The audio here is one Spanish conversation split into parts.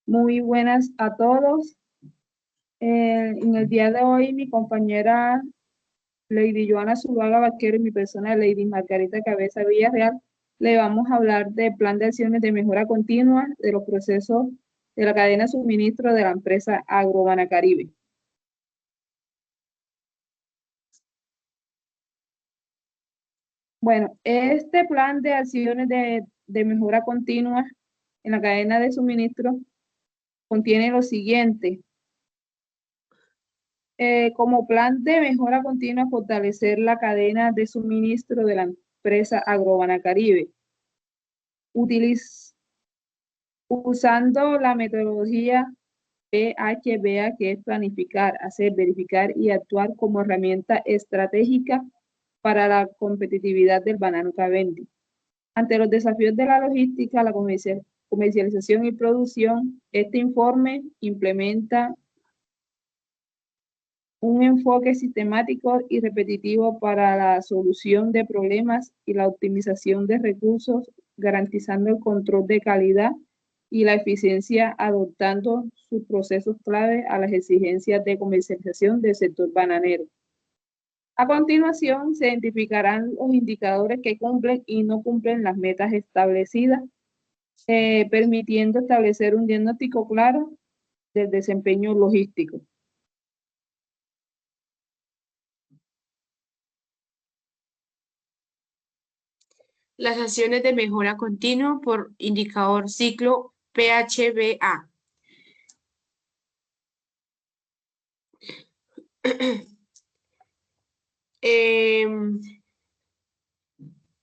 Muy buenas a todos. En el día de hoy, mi compañera Lady Joana Zuluaga Vaquero y mi persona Lady Margarita Cabeza Villarreal le vamos a hablar del plan de acciones de mejora continua de los procesos de la cadena de suministro de la empresa Agrobana-Caribe. Bueno, este plan de acciones de mejora continua en la cadena de suministro contiene lo siguiente. Como plan de mejora continua, fortalecer la cadena de suministro de la empresa Agrobana Caribe, usando la metodología PHBA, que es planificar, hacer, verificar y actuar como herramienta estratégica para la competitividad del banano Cavendish. Ante los desafíos de la logística, la comercialización y producción, este informe implementa un enfoque sistemático y repetitivo para la solución de problemas y la optimización de recursos, garantizando el control de calidad y la eficiencia, adoptando sus procesos clave a las exigencias de comercialización del sector bananero. A continuación, se identificarán los indicadores que cumplen y no cumplen las metas establecidas, permitiendo establecer un diagnóstico claro del desempeño logístico. Las acciones de mejora continua por indicador ciclo PHBA.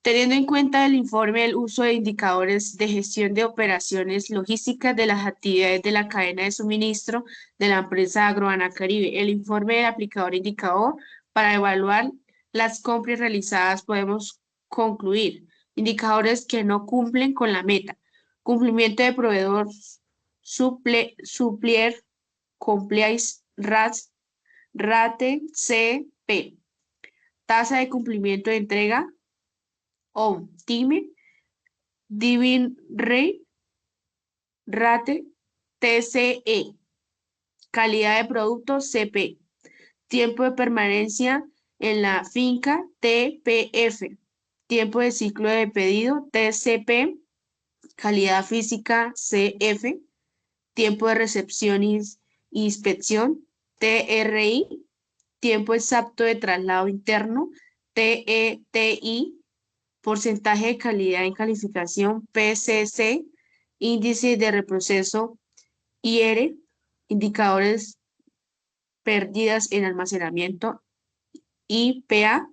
Teniendo en cuenta el informe el uso de indicadores de gestión de operaciones logísticas de las actividades de la cadena de suministro de la empresa Agrobana Caribe, el informe del aplicador indicador para evaluar las compras realizadas podemos concluir indicadores que no cumplen con la meta, cumplimiento de proveedor, supplier, compliance, rate, CP, tasa de cumplimiento de entrega, time, divin rate, TCE, calidad de producto, CP, tiempo de permanencia en la finca, TPF, tiempo de ciclo de pedido, TCP, calidad física, CF, tiempo de recepción e inspección, TRI, tiempo exacto de traslado interno, TETI, porcentaje de calidad en calificación, PCC, índice de reproceso, IR, indicadores pérdidas en almacenamiento, IPA,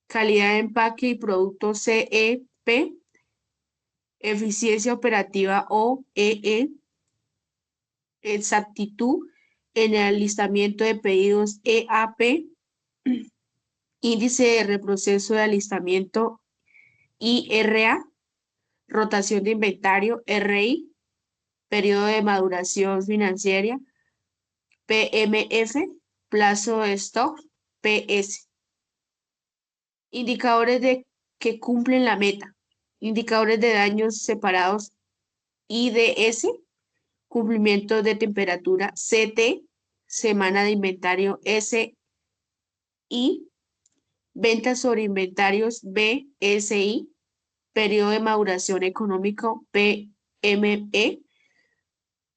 calidad de empaque y producto, CEP, eficiencia operativa, OEE, exactitud en el alistamiento de pedidos, EAP, índice de reproceso de alistamiento, IRA, rotación de inventario, RI, periodo de maduración financiera, PMF, plazo de stock, PS. Indicadores de que cumplen la meta. Indicadores de daños separados, IDS, cumplimiento de temperatura, CT, semana de inventario, SI, ventas sobre inventarios, BSI, periodo de maduración económico, PME,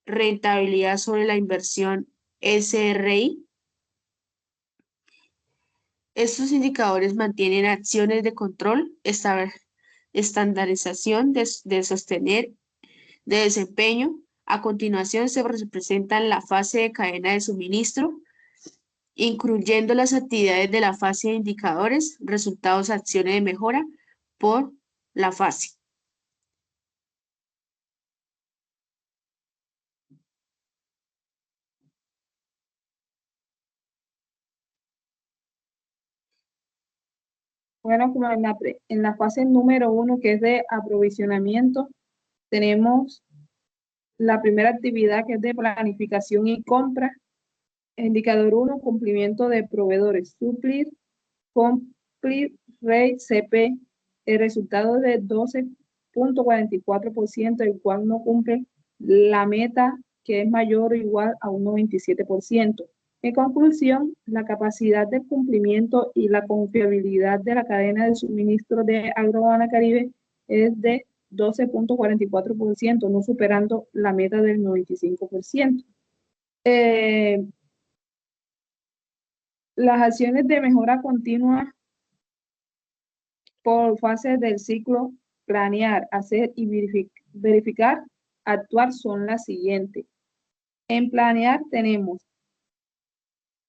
rentabilidad sobre la inversión, SRI. Estos indicadores mantienen acciones de control, estandarización de sostener, de desempeño. A continuación se representa la fase de cadena de suministro, incluyendo las actividades de la fase de indicadores, resultados, acciones de mejora por la fase. Bueno, como en la fase número 1, que es de aprovisionamiento, tenemos la primera actividad, que es de planificación y compra. Indicador 1, cumplimiento de proveedores. Suplir, complete rate, CP. El resultado de 12.44%, el cual no cumple la meta que es mayor o igual a un 97%. En conclusión, la capacidad de cumplimiento y la confiabilidad de la cadena de suministro de Agrobanca Caribe es de 12.44%, no superando la meta del 95%. Las acciones de mejora continua por fases del ciclo: planear, hacer y verificar, actuar son las siguientes. En planear tenemos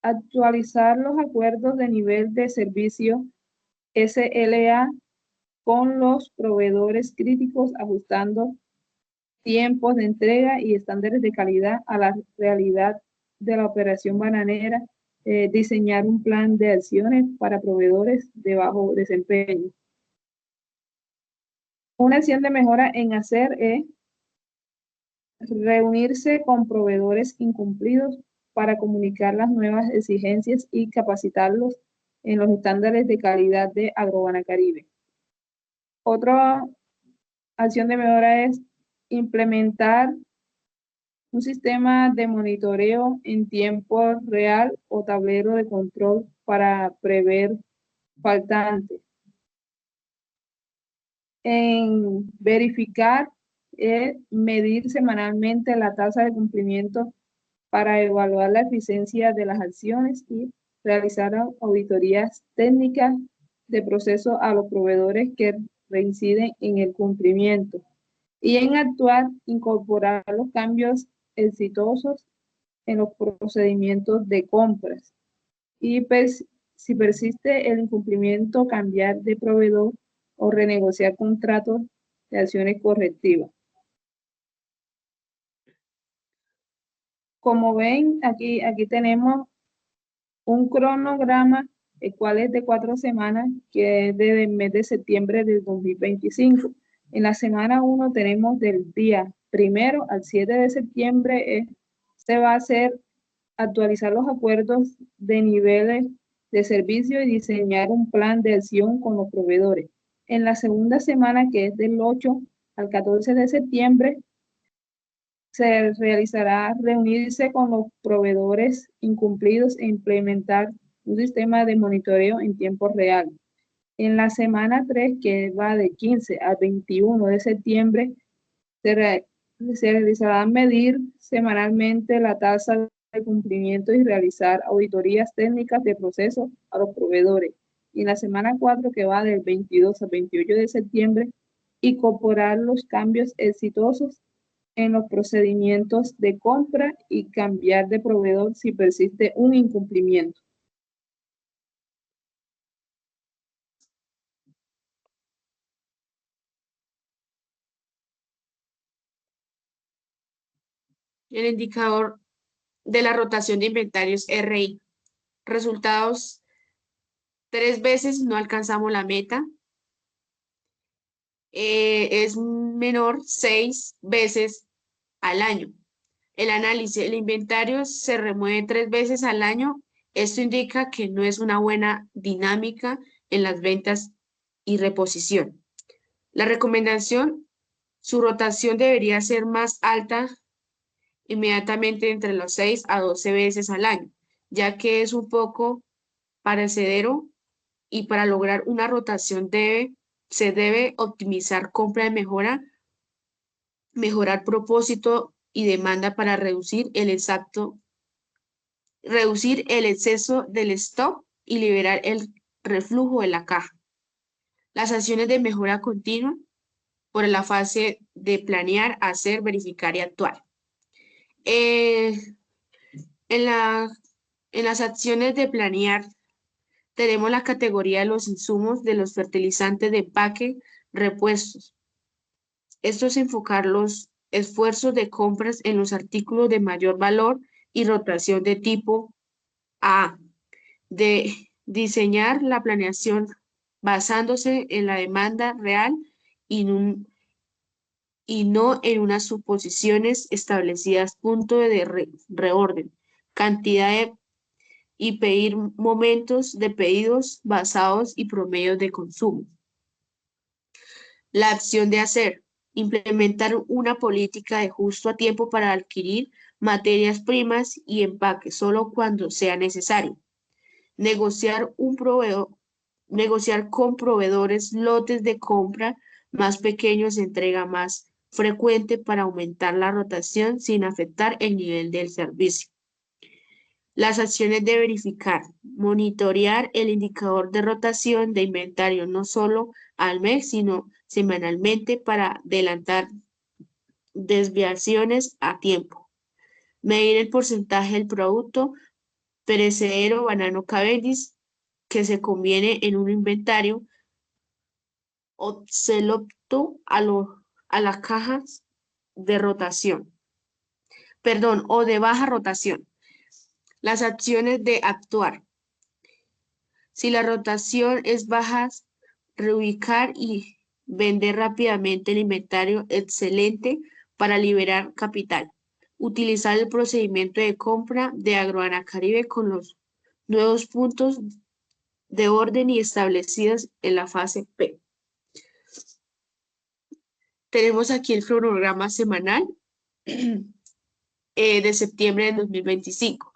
actualizar los acuerdos de nivel de servicio SLA con los proveedores críticos, ajustando tiempos de entrega y estándares de calidad a la realidad de la operación bananera. Diseñar un plan de acciones para proveedores de bajo desempeño. Una acción de mejora en hacer es reunirse con proveedores incumplidos para comunicar las nuevas exigencias y capacitarlos en los estándares de calidad de Agrobanca Caribe. Otra acción de mejora es implementar un sistema de monitoreo en tiempo real o tablero de control para prever faltantes. En verificar es medir semanalmente la tasa de cumplimiento para evaluar la eficiencia de las acciones y realizar auditorías técnicas de proceso a los proveedores que reinciden en el cumplimiento. Y en actuar, incorporar los cambios exitosos en los procedimientos de compras. Y si persiste el incumplimiento, cambiar de proveedor o renegociar contratos de acciones correctivas. Como ven, aquí tenemos un cronograma, el cual es de 4 semanas, que es desde el mes de septiembre del 2025. En la semana 1 tenemos del día 1 al 7 de septiembre, se va a hacer actualizar los acuerdos de niveles de servicio y diseñar un plan de acción con los proveedores. En la segunda semana, que es del 8 al 14 de septiembre, se realizará reunirse con los proveedores incumplidos e implementar un sistema de monitoreo en tiempo real. En la semana 3, que va de 15 al 21 de septiembre, se realizará medir semanalmente la tasa de cumplimiento y realizar auditorías técnicas de proceso a los proveedores. Y en la semana 4, que va del 22 al 28 de septiembre, incorporar los cambios exitosos en los procedimientos de compra y cambiar de proveedor si persiste un incumplimiento. El indicador de la rotación de inventarios RI. Resultados: 3 veces no alcanzamos la meta. Es menor 6 veces al año. El análisis: el inventario se remueve 3 veces al año. Esto indica que no es una buena dinámica en las ventas y reposición. La recomendación: su rotación debería ser más alta inmediatamente entre los 6 a 12 veces al año, ya que es un poco parecedero, y para lograr una rotación se debe optimizar compra de mejora, mejorar propósito y demanda para reducir el exceso del stock y liberar el reflujo de la caja. Las acciones de mejora continua por la fase de planear, hacer, verificar y actuar. En las acciones de planear tenemos la categoría de los insumos, de los fertilizantes de empaque, repuestos. Esto es enfocar los esfuerzos de compras en los artículos de mayor valor y rotación de tipo A. De diseñar la planeación basándose en la demanda real y no en unas suposiciones establecidas. Punto de reorden, cantidad y pedir momentos de pedidos basados y promedios de consumo. La acción de hacer: Implementar una política de justo a tiempo para adquirir materias primas y empaque solo cuando sea necesario. Negociar con proveedores lotes de compra más pequeños de entrega más frecuente para aumentar la rotación sin afectar el nivel del servicio. Las acciones de verificar, monitorear el indicador de rotación de inventario no solo al mes, sino semanalmente para adelantar desviaciones a tiempo. Medir el porcentaje del producto perecedero banano Cavendish que se conviene en un inventario obsoleto a las cajas de rotación, perdón, o de baja rotación. Las acciones de actuar. Si la rotación es baja, reubicar y vender rápidamente el inventario excelente para liberar capital. Utilizar el procedimiento de compra de Agroana Caribe con los nuevos puntos de orden y establecidos en la fase P. Tenemos aquí el cronograma semanal de septiembre de 2025.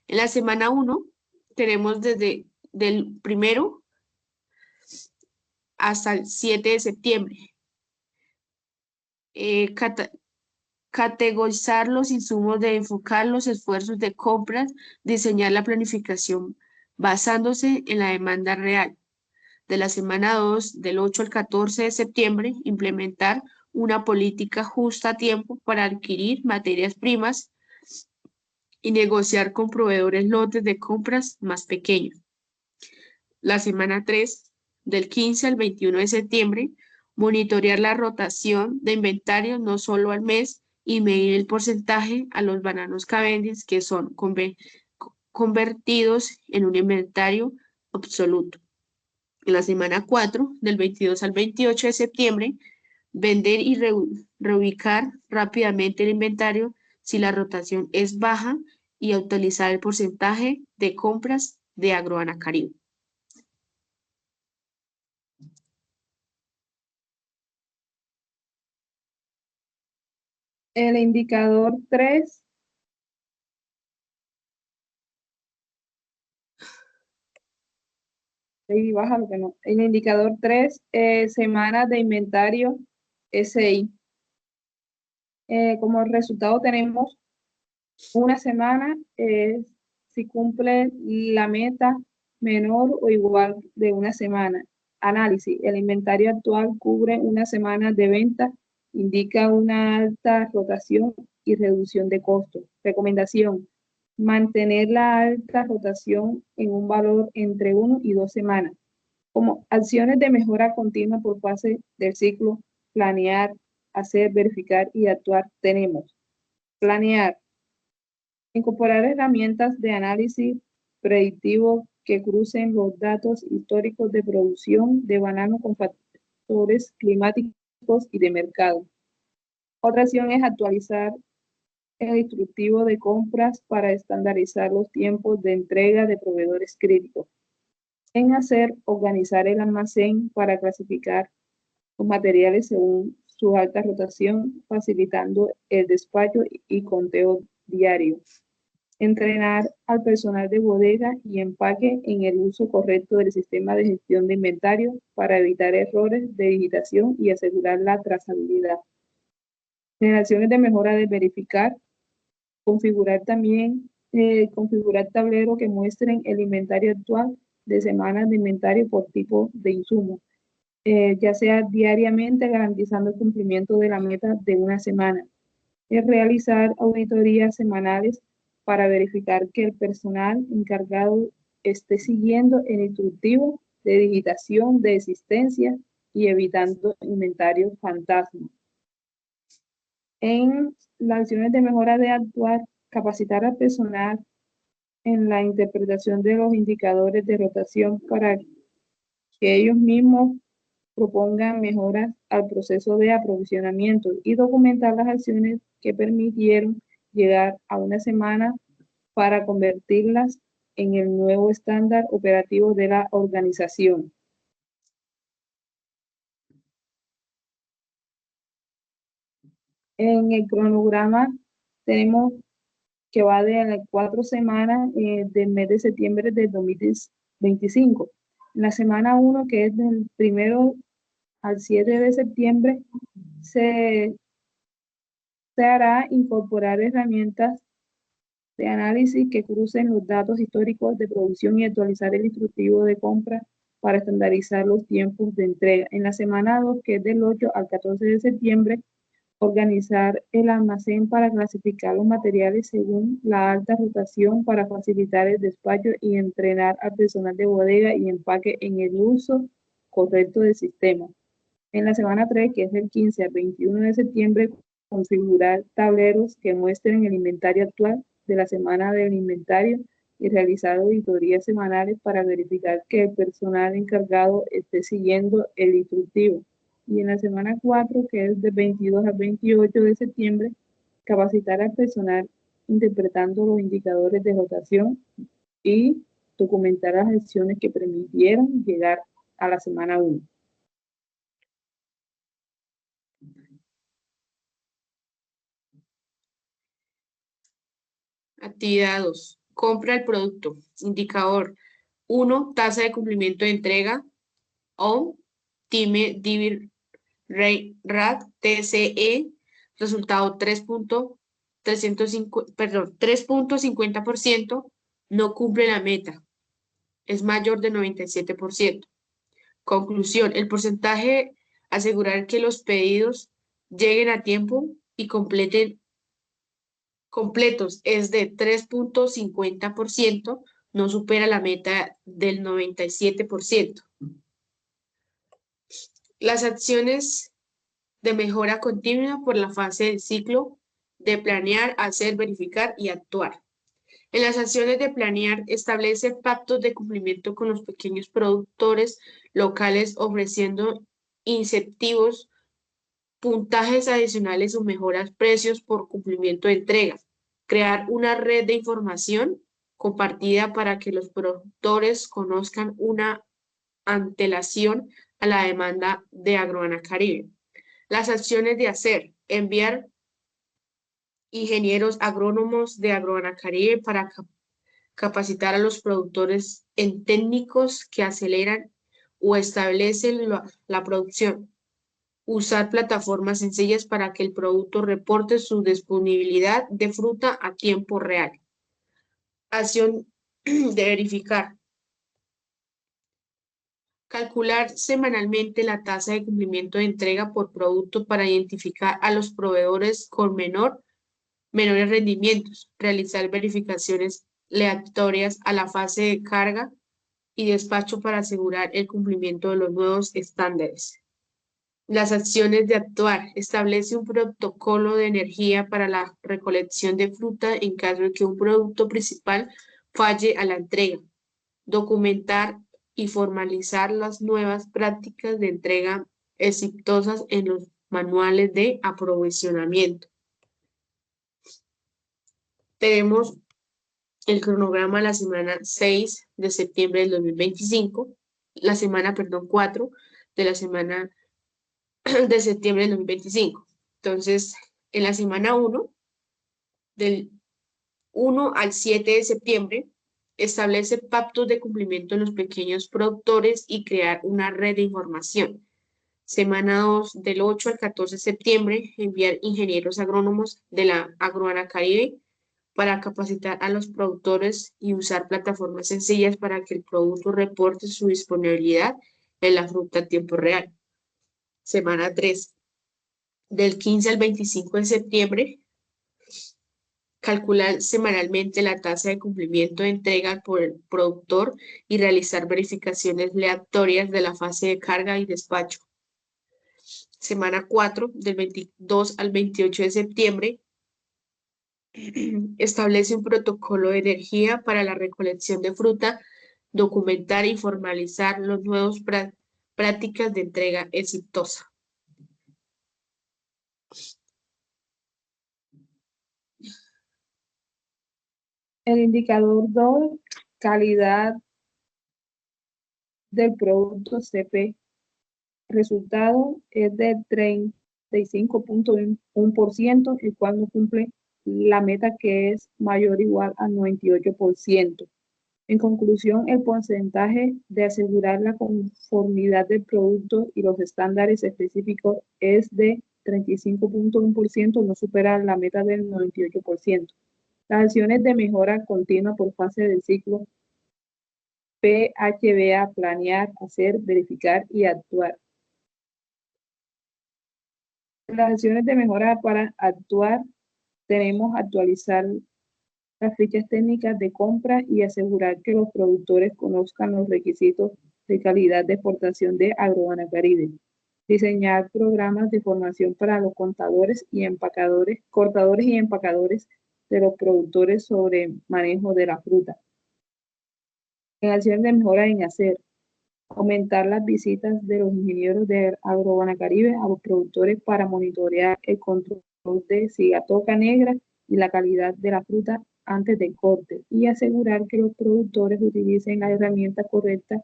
En la semana 1 tenemos desde del 1 hasta el 7 de septiembre. Categorizar los insumos, de enfocar los esfuerzos de compras, diseñar la planificación basándose en la demanda real. De la semana 2, del 8 al 14 de septiembre, implementar una política justa a tiempo para adquirir materias primas y negociar con proveedores lotes de compras más pequeños. La semana 3, del 15 al 21 de septiembre, monitorear la rotación de inventario no solo al mes y medir el porcentaje a los bananos Cavendish que son convertidos en un inventario absoluto. En la semana 4, del 22 al 28 de septiembre, vender y reubicar rápidamente el inventario si la rotación es baja y actualizar el porcentaje de compras de Agroana Caribe. El indicador 3 ahí baja lo que no. El indicador 3, semanas de inventario SI. Como resultado tenemos una semana, si cumple la meta menor o igual de una semana. Análisis. El inventario actual cubre una semana de venta, indica una alta rotación y reducción de costos. Recomendación. Mantener la alta rotación en un valor entre 1 y 2 semanas. Como acciones de mejora continua por fase del ciclo, planear, hacer, verificar y actuar tenemos. Planear. Incorporar herramientas de análisis predictivo que crucen los datos históricos de producción de banano con factores climáticos y de mercado. Otra acción es actualizar el instructivo de compras para estandarizar los tiempos de entrega de proveedores críticos. En hacer, organizar el almacén para clasificar los materiales según su alta rotación, facilitando el despacho y conteo diario. Entrenar al personal de bodega y empaque en el uso correcto del sistema de gestión de inventario para evitar errores de digitación y asegurar la trazabilidad. Generaciones de mejora de verificar, configurar también, configurar tableros que muestren el inventario actual de semanas de inventario por tipo de insumo, ya sea diariamente garantizando el cumplimiento de la meta de una semana. Es realizar auditorías semanales para verificar que el personal encargado esté siguiendo el instructivo de digitación de existencia y evitando inventarios fantasma. En las acciones de mejora de actuar, capacitar al personal en la interpretación de los indicadores de rotación para que ellos mismos propongan mejoras al proceso de aprovisionamiento y documentar las acciones que permitieron llegar a una semana para convertirlas en el nuevo estándar operativo de la organización. En el cronograma tenemos que va de las 4 semanas del mes de septiembre del 2025. En la semana 1, que es del 1 al 7 de septiembre, se hará incorporar herramientas de análisis que crucen los datos históricos de producción y actualizar el instructivo de compra para estandarizar los tiempos de entrega. En la semana 2, que es del 8 al 14 de septiembre, organizar el almacén para clasificar los materiales según la alta rotación para facilitar el despacho y entrenar al personal de bodega y empaque en el uso correcto del sistema. En la semana 3, que es del 15 al 21 de septiembre, configurar tableros que muestren el inventario actual de la semana del inventario y realizar auditorías semanales para verificar que el personal encargado esté siguiendo el instructivo. Y en la semana 4, que es del 22 al 28 de septiembre, capacitar al personal interpretando los indicadores de rotación y documentar las acciones que permitieron llegar a la semana 1. Actividad 2. Compra el producto. Indicador 1. Tasa de cumplimiento de entrega. O. Time Delivery Rate, TCE. Resultado 3.50%. No cumple la meta. Es mayor de 97%. Conclusión. El porcentaje asegurar que los pedidos lleguen a tiempo y completos es de 3.50%, no supera la meta del 97%. Las acciones de mejora continua por la fase del ciclo de planear, hacer, verificar y actuar. En las acciones de planear, establece pactos de cumplimiento con los pequeños productores locales ofreciendo incentivos, puntajes adicionales o mejoras precios por cumplimiento de entrega. Crear una red de información compartida para que los productores conozcan una antelación a la demanda de Agroana Caribe. Las acciones de hacer, enviar ingenieros agrónomos de Agroana Caribe para capacitar a los productores en técnicos que aceleran o establecen la producción. Usar plataformas sencillas para que el producto reporte su disponibilidad de fruta a tiempo real. Acción de verificar. Calcular semanalmente la tasa de cumplimiento de entrega por producto para identificar a los proveedores con menores rendimientos. Realizar verificaciones aleatorias a la fase de carga y despacho para asegurar el cumplimiento de los nuevos estándares. Las acciones de actuar. Establece un protocolo de energía para la recolección de fruta en caso de que un producto principal falle a la entrega. Documentar y formalizar las nuevas prácticas de entrega exitosas en los manuales de aprovisionamiento. Tenemos el cronograma de la semana 6 de septiembre del 2025, la semana, 4 de la semana de septiembre del 2025. Entonces, en la semana 1, del 1 al 7 de septiembre, establece pactos de cumplimiento en los pequeños productores y crear una red de información. Semana 2, del 8 al 14 de septiembre, enviar ingenieros agrónomos de la Agroana Caribe para capacitar a los productores y usar plataformas sencillas para que el producto reporte su disponibilidad en la fruta a tiempo real. Semana 3, del 15 al 25 de septiembre, calcular semanalmente la tasa de cumplimiento de entrega por el productor y realizar verificaciones aleatorias de la fase de carga y despacho. Semana 4, del 22 al 28 de septiembre, establece un protocolo de energía para la recolección de fruta, documentar y formalizar las nuevas prácticas de entrega exitosa. El indicador 2, calidad del producto CP. Resultado es de 95.1%, el cual no cumple la meta que es mayor o igual al 98%. En conclusión, el porcentaje de asegurar la conformidad del producto y los estándares específicos es de 35.1%, no supera la meta del 98%. Las acciones de mejora continua por fase del ciclo PHBA: planear, hacer, verificar y actuar. Las acciones de mejora para actuar, tenemos actualizar las fichas técnicas de compra y asegurar que los productores conozcan los requisitos de calidad de exportación de Agrobanacaribe. Diseñar programas de formación para los cortadores y empacadores de los productores sobre manejo de la fruta. En acción de mejora en hacer, aumentar las visitas de los ingenieros de Agrobanacaribe a los productores para monitorear el control de sigatoca negra y la calidad de la fruta antes del corte, y asegurar que los productores utilicen la herramienta correcta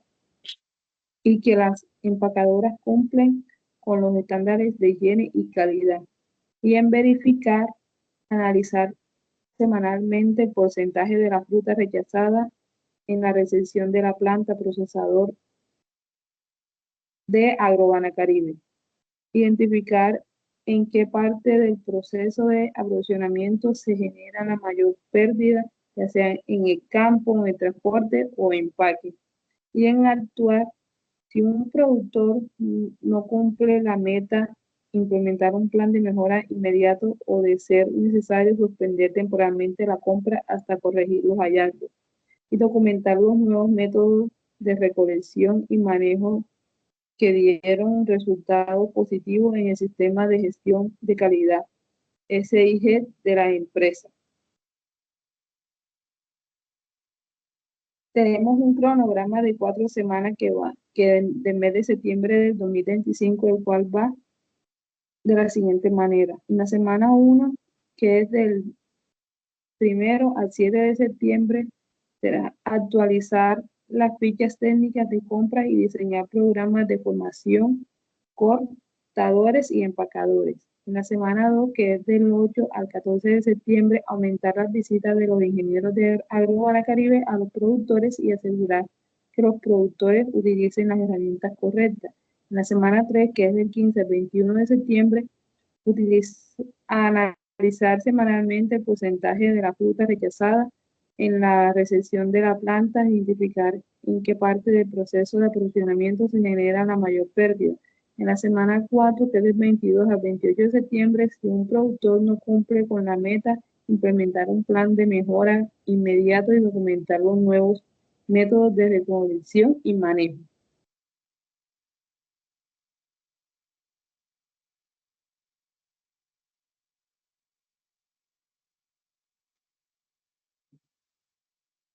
y que las empacadoras cumplen con los estándares de higiene y calidad. Y en verificar, analizar semanalmente el porcentaje de la fruta rechazada en la recepción de la planta procesador de Agrobanacaribe. Identificar en qué parte del proceso de aprovisionamiento se genera la mayor pérdida, ya sea en el campo, en el transporte o empaque. Y en actuar, si un productor no cumple la meta, implementar un plan de mejora inmediato o, de ser necesario, suspender temporalmente la compra hasta corregir los hallazgos. Y documentar los nuevos métodos de recolección y manejo que dieron resultados positivos en el sistema de gestión de calidad SIG de la empresa. Tenemos un cronograma de 4 semanas que del mes de septiembre del 2025, el cual va de la siguiente manera. En la semana 1, que es del 1 al 7 de septiembre, será actualizar las fichas técnicas de compra y diseñar programas de formación, cortadores y empacadores. En la semana 2, que es del 8 al 14 de septiembre, aumentar las visitas de los ingenieros de Agrobanacaribe a los productores y asegurar que los productores utilicen las herramientas correctas. En la semana 3, que es del 15 al 21 de septiembre, analizar semanalmente el porcentaje de la fruta rechazada en la recepción de la planta, identificar en qué parte del proceso de aprovisionamiento se genera la mayor pérdida. En la semana 4, que es del 22 al 28 de septiembre, si un productor no cumple con la meta, implementar un plan de mejora inmediato y documentar los nuevos métodos de recolección y manejo.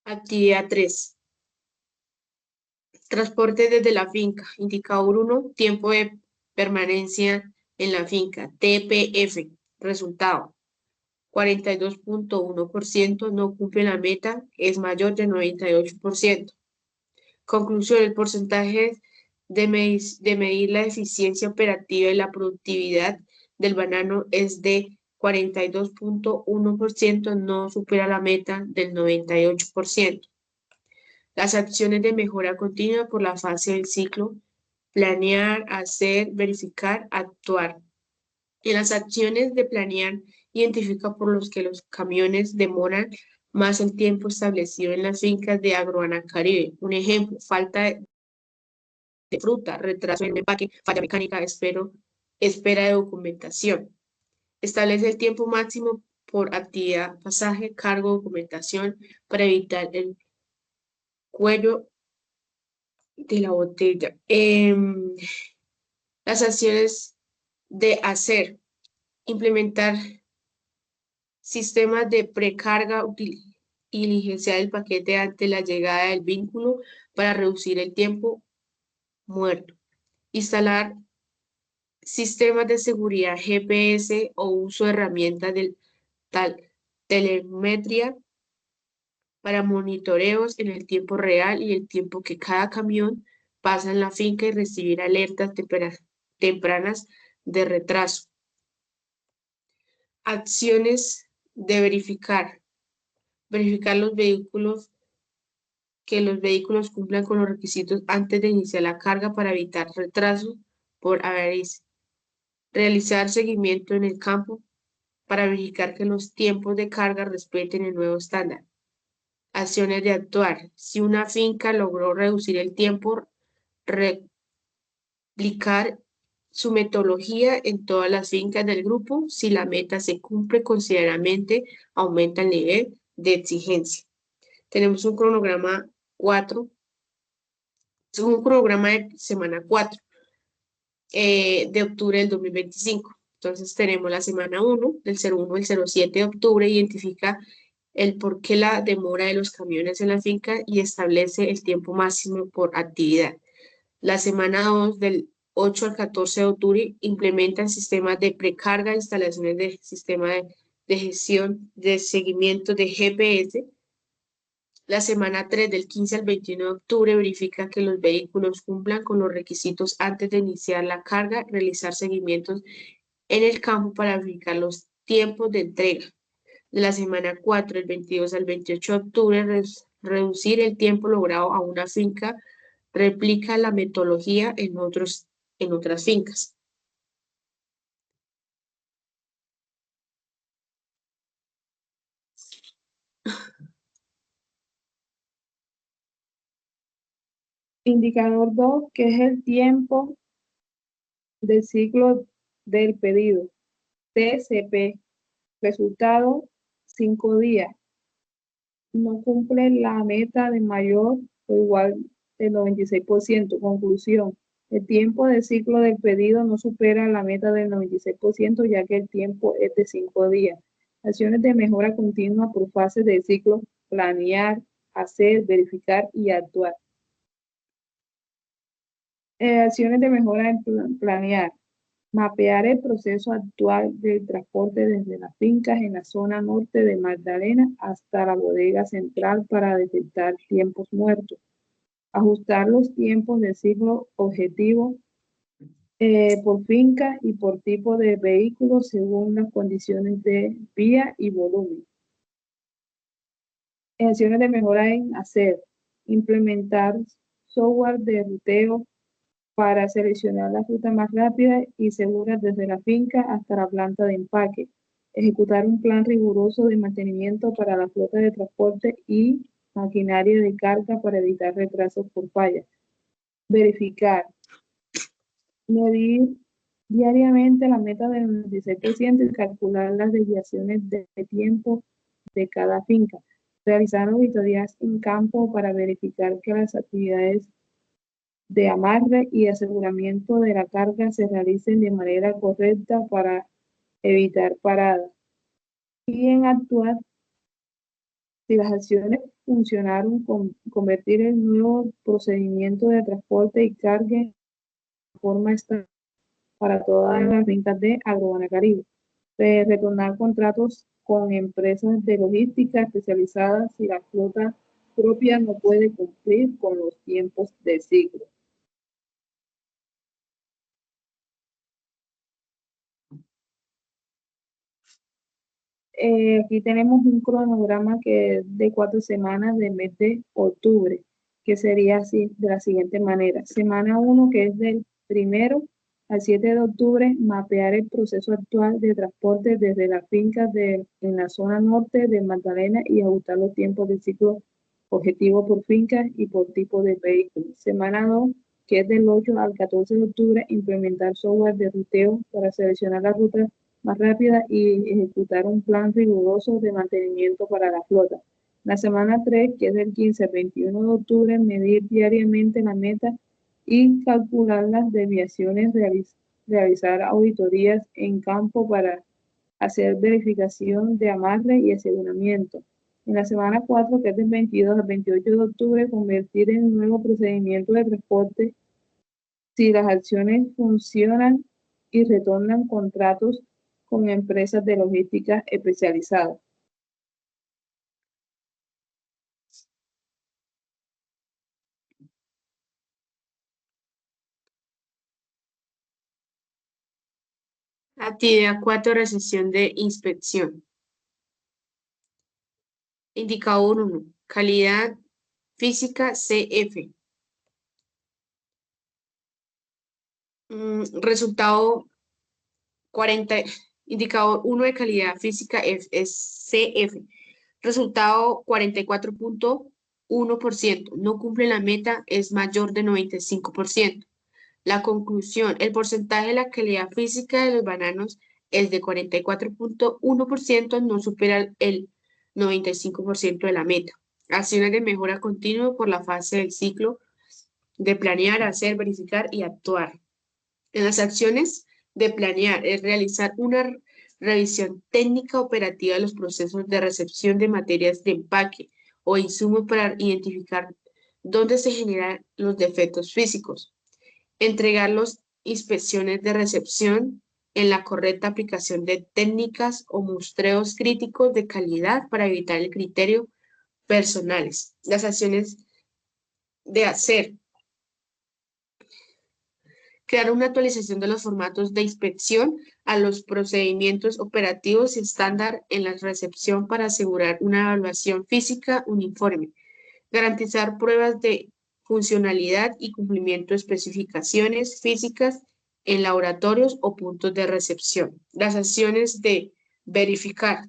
Actividad 3. Transporte desde la finca. Indicador 1. Tiempo de permanencia en la finca. TPF. Resultado. 42.1% no cumple la meta, es mayor de 98%. Conclusión: el porcentaje de medir la eficiencia operativa y la productividad del banano es de 42.1%, no supera la meta del 98%. Las acciones de mejora continua por la fase del ciclo: planear, hacer, verificar, actuar. En las acciones de planear, identifica por los que los camiones demoran más el tiempo establecido en las fincas de Agrobanacaribe. Un ejemplo: falta de fruta, retraso en el empaque, falla mecánica, espera de documentación. Establece el tiempo máximo por actividad, pasaje, cargo, documentación, para evitar el cuello de la botella. Las acciones de hacer: implementar sistemas de precarga y diligenciar el paquete ante la llegada del vínculo para reducir el tiempo muerto. Instalar sistemas de seguridad GPS o uso de herramientas de telemetría para monitoreos en el tiempo real y el tiempo que cada camión pasa en la finca, y recibir alertas tempranas de retraso. Acciones de verificar. Verificar que los vehículos cumplan con los requisitos antes de iniciar la carga para evitar retraso por averias. Realizar seguimiento en el campo para verificar que los tiempos de carga respeten el nuevo estándar. Acciones de actuar. Si una finca logró reducir el tiempo, replicar su metodología en todas las fincas del grupo. Si la meta se cumple considerablemente, aumenta el nivel de exigencia. Tenemos un cronograma 4, es un cronograma de semana 4 de octubre del 2025. Entonces tenemos la semana 1, del 01 al 07 de octubre, identifica el por qué la demora de los camiones en la finca y establece el tiempo máximo por actividad. La semana 2, del 8 al 14 de octubre, implementa el sistema de precarga, instalaciones de sistema de gestión de seguimiento de GPS. La semana 3, del 15 al 21 de octubre, verifica que los vehículos cumplan con los requisitos antes de iniciar la carga, realizar seguimientos en el campo para verificar los tiempos de entrega. De la semana 4, del 22 al 28 de octubre, reducir el tiempo logrado a una finca, replica la metodología en otras fincas. Indicador 2, que es el tiempo del ciclo del pedido. TCP, resultado 5 días. No cumple la meta de mayor o igual del 96%. Conclusión, el tiempo de ciclo del pedido no supera la meta del 96%, ya que el tiempo es de 5 días. Acciones de mejora continua por fases del ciclo: planear, hacer, verificar y actuar. Acciones de mejora en planear. Mapear el proceso actual del transporte desde las fincas en la zona norte de Magdalena hasta la bodega central para detectar tiempos muertos. Ajustar los tiempos de ciclo objetivo por finca y por tipo de vehículo según las condiciones de vía y volumen. Acciones de mejora en hacer. Implementar software de ruteo para seleccionar la ruta más rápida y segura desde la finca hasta la planta de empaque. Ejecutar un plan riguroso de mantenimiento para la flota de transporte y maquinaria de carga para evitar retrasos por fallas. Verificar. Medir diariamente la meta del 96% y calcular las desviaciones de tiempo de cada finca. Realizar auditorías en campo para verificar que las actividades de amarre y aseguramiento de la carga se realicen de manera correcta para evitar paradas. Y en actuar, si las acciones funcionaron, convertir el nuevo procedimiento de transporte y carga en forma estándar para todas las fincas de AgroBanacaribe. Retornar contratos con empresas de logística especializadas si la flota propia no puede cumplir con los tiempos de ciclo. Aquí tenemos un cronograma que es de 4 semanas del mes de octubre, que sería así, de la siguiente manera. Semana 1, que es del 1 al 7 de octubre, mapear el proceso actual de transporte desde las fincas en la zona norte de Magdalena y ajustar los tiempos del ciclo objetivo por fincas y por tipo de vehículo. Semana 2, que es del 8 al 14 de octubre, implementar software de ruteo para seleccionar las rutas más rápida y ejecutar un plan riguroso de mantenimiento para la flota. La semana 3, que es del 15 al 21 de octubre, medir diariamente la meta y calcular las desviaciones, realizar auditorías en campo para hacer verificación de amarre y aseguramiento. En la semana 4, que es del 22 al 28 de octubre, convertir en un nuevo procedimiento de transporte si las acciones funcionan y retornan contratos con empresas de logística especializadas. Actividad 4, recepción de inspección. Indicador 1, calidad física CF. Resultado 40, indicador 1 de calidad física es CF. Resultado 44.1%. No cumple la meta, es mayor de 95%. La conclusión, el porcentaje de la calidad física de los bananos es de 44.1%, no supera el 95% de la meta. Acciones de mejora continua por la fase del ciclo de planear, hacer, verificar y actuar. En las acciones de planear es realizar una revisión técnica operativa de los procesos de recepción de materias de empaque o insumos para identificar dónde se generan los defectos físicos. Entregar las inspecciones de recepción en la correcta aplicación de técnicas o muestreos críticos de calidad para evitar el criterio personales. Las acciones de hacer. Crear una actualización de los formatos de inspección a los procedimientos operativos estándar en la recepción para asegurar una evaluación física uniforme. Garantizar pruebas de funcionalidad y cumplimiento de especificaciones físicas en laboratorios o puntos de recepción. Las acciones de verificar.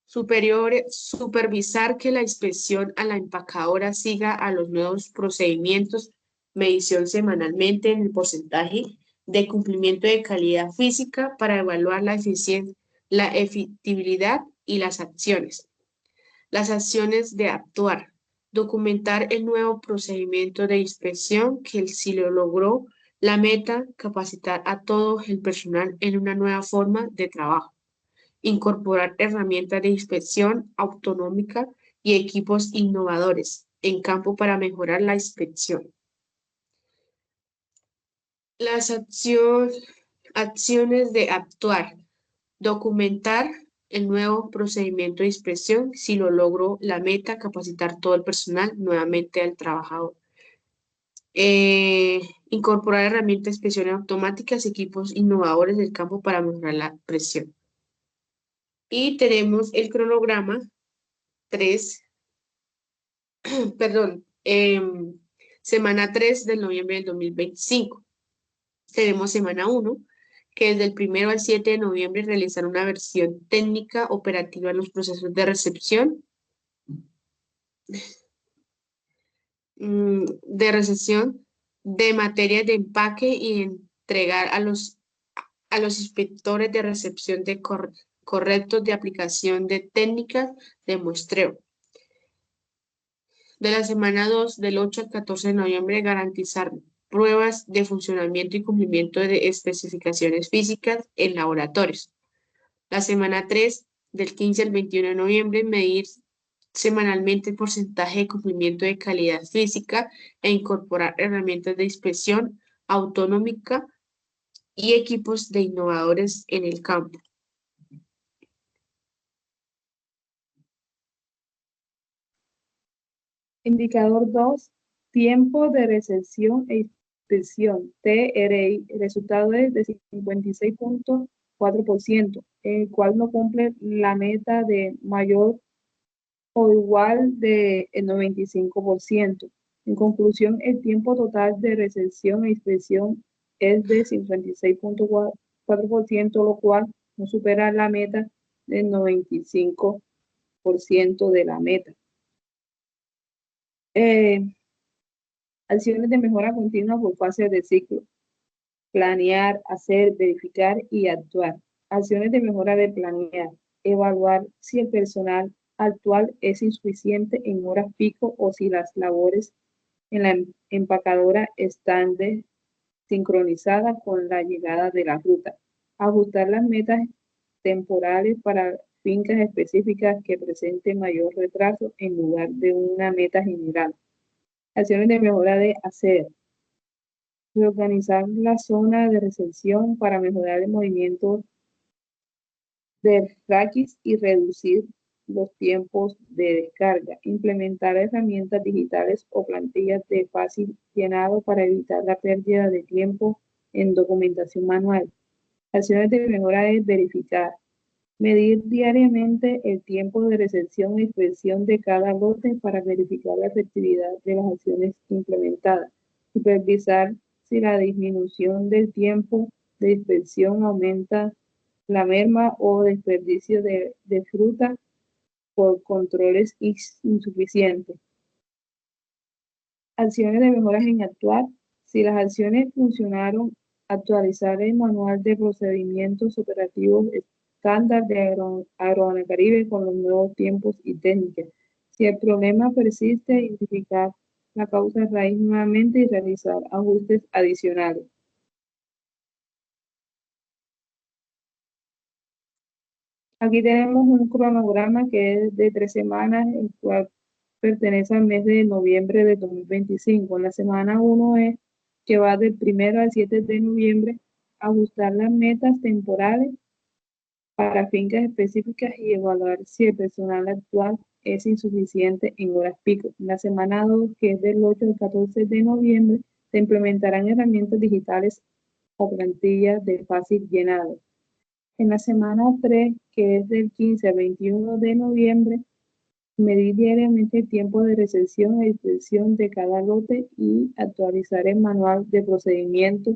Supervisar que la inspección a la empacadora siga a los nuevos procedimientos, medición semanalmente en el porcentaje de cumplimiento de calidad física para evaluar la eficiencia, la efectividad y las acciones. Las acciones de actuar. Documentar el nuevo procedimiento de inspección que si lo logró la meta, capacitar a todo el personal en una nueva forma de trabajo. Incorporar herramientas de inspección autonómica y equipos innovadores en campo para mejorar la inspección. Las acciones de actuar. Documentar el nuevo procedimiento de inspección, si lo logró la meta, capacitar todo el personal nuevamente al trabajador. Incorporar herramientas de inspección automáticas, equipos innovadores del campo para mejorar la presión. Y tenemos el cronograma 3, perdón, semana 3 del noviembre del 2025. Tenemos semana 1, que es del 1 al 7 de noviembre realizar una versión técnica operativa en los procesos de recepción, de materias de empaque y entregar a los inspectores de recepción de correctos de aplicación de técnicas de muestreo. De la semana 2, del 8 al 14 de noviembre, garantizar pruebas de funcionamiento y cumplimiento de especificaciones físicas en laboratorios. La semana 3, del 15 al 21 de noviembre, medir semanalmente el porcentaje de cumplimiento de calidad física e incorporar herramientas de inspección autonómica y equipos de innovadores en el campo. Indicador 2, tiempo de recepción e inspección, TRI, el resultado es de 56.4%, el cual no cumple la meta de mayor o igual de el 95%. En conclusión, el tiempo total de recepción e inspección es de 56.4%, lo cual no supera la meta del 95% de la meta. Acciones de mejora continua por fase de ciclo. Planear, hacer, verificar y actuar. Acciones de mejora de planear. Evaluar si el personal actual es insuficiente en horas pico o si las labores en la empacadora están sincronizadas con la llegada de la ruta. Ajustar las metas temporales para fincas específicas que presenten mayor retraso en lugar de una meta general. Acciones de mejora de hacer. Reorganizar la zona de recepción para mejorar el movimiento de raquis y reducir los tiempos de descarga. Implementar herramientas digitales o plantillas de fácil llenado para evitar la pérdida de tiempo en documentación manual. Acciones de mejora es verificar, medir diariamente el tiempo de recepción e inspección de cada lote para verificar la efectividad de las acciones implementadas. Supervisar si la disminución del tiempo de inspección aumenta la merma o desperdicio de fruta por controles insuficientes. Acciones de mejoras en actuar. Si las acciones funcionaron, actualizar el manual de procedimientos operativos estándar de Agroanacaribe con los nuevos tiempos y técnicas. Si el problema persiste, identificar la causa raíz nuevamente y realizar ajustes adicionales. Aquí tenemos un cronograma que es de 3 semanas, el cual pertenece al mes de noviembre de 2025. La semana 1 es que va del 1 al 7 de noviembre, ajustar las metas temporales para fincas específicas y evaluar si el personal actual es insuficiente en horas pico. La semana 2, que es del 8 al 14 de noviembre, se implementarán herramientas digitales o plantillas de fácil llenado. En la semana 3, que es del 15 al 21 de noviembre, medir diariamente el tiempo de recepción e inspección de cada lote y actualizar el manual de procedimientos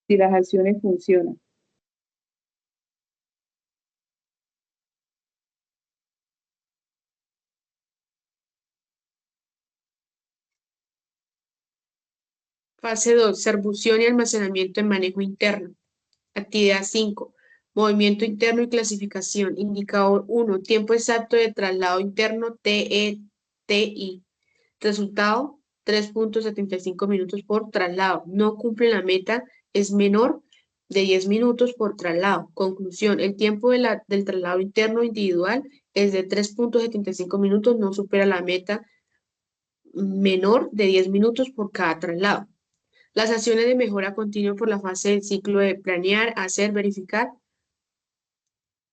si las acciones funcionan. Fase 2. Distribución y almacenamiento en manejo interno. Actividad 5. Movimiento interno y clasificación. Indicador 1. Tiempo exacto de traslado interno TETI. Resultado, 3.75 minutos por traslado. No cumple la meta, es menor de 10 minutos por traslado. Conclusión, el tiempo del traslado interno individual es de 3.75 minutos, no supera la meta menor de 10 minutos por cada traslado. Las acciones de mejora continua por la fase del ciclo de planear, hacer, verificar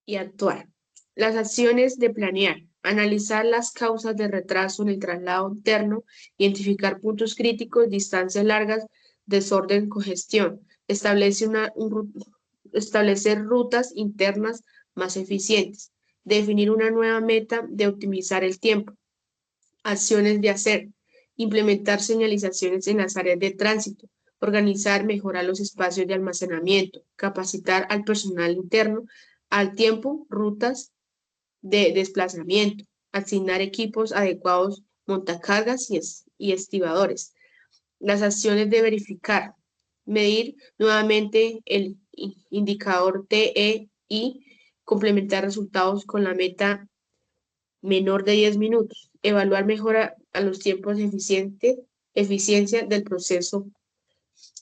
y actuar. Las acciones de planear. Analizar las causas de retraso en el traslado interno, identificar puntos críticos, distancias largas, desorden, congestión. Establecer rutas internas más eficientes. Definir una nueva meta de optimizar el tiempo. Acciones de hacer. Implementar señalizaciones en las áreas de tránsito. Organizar, mejorar los espacios de almacenamiento. Capacitar al personal interno al tiempo, rutas de desplazamiento, asignar equipos adecuados, montacargas y estibadores. Las acciones de verificar, medir nuevamente el indicador TEI, complementar resultados con la meta menor de 10 minutos, evaluar mejora a los tiempos de eficiencia del proceso.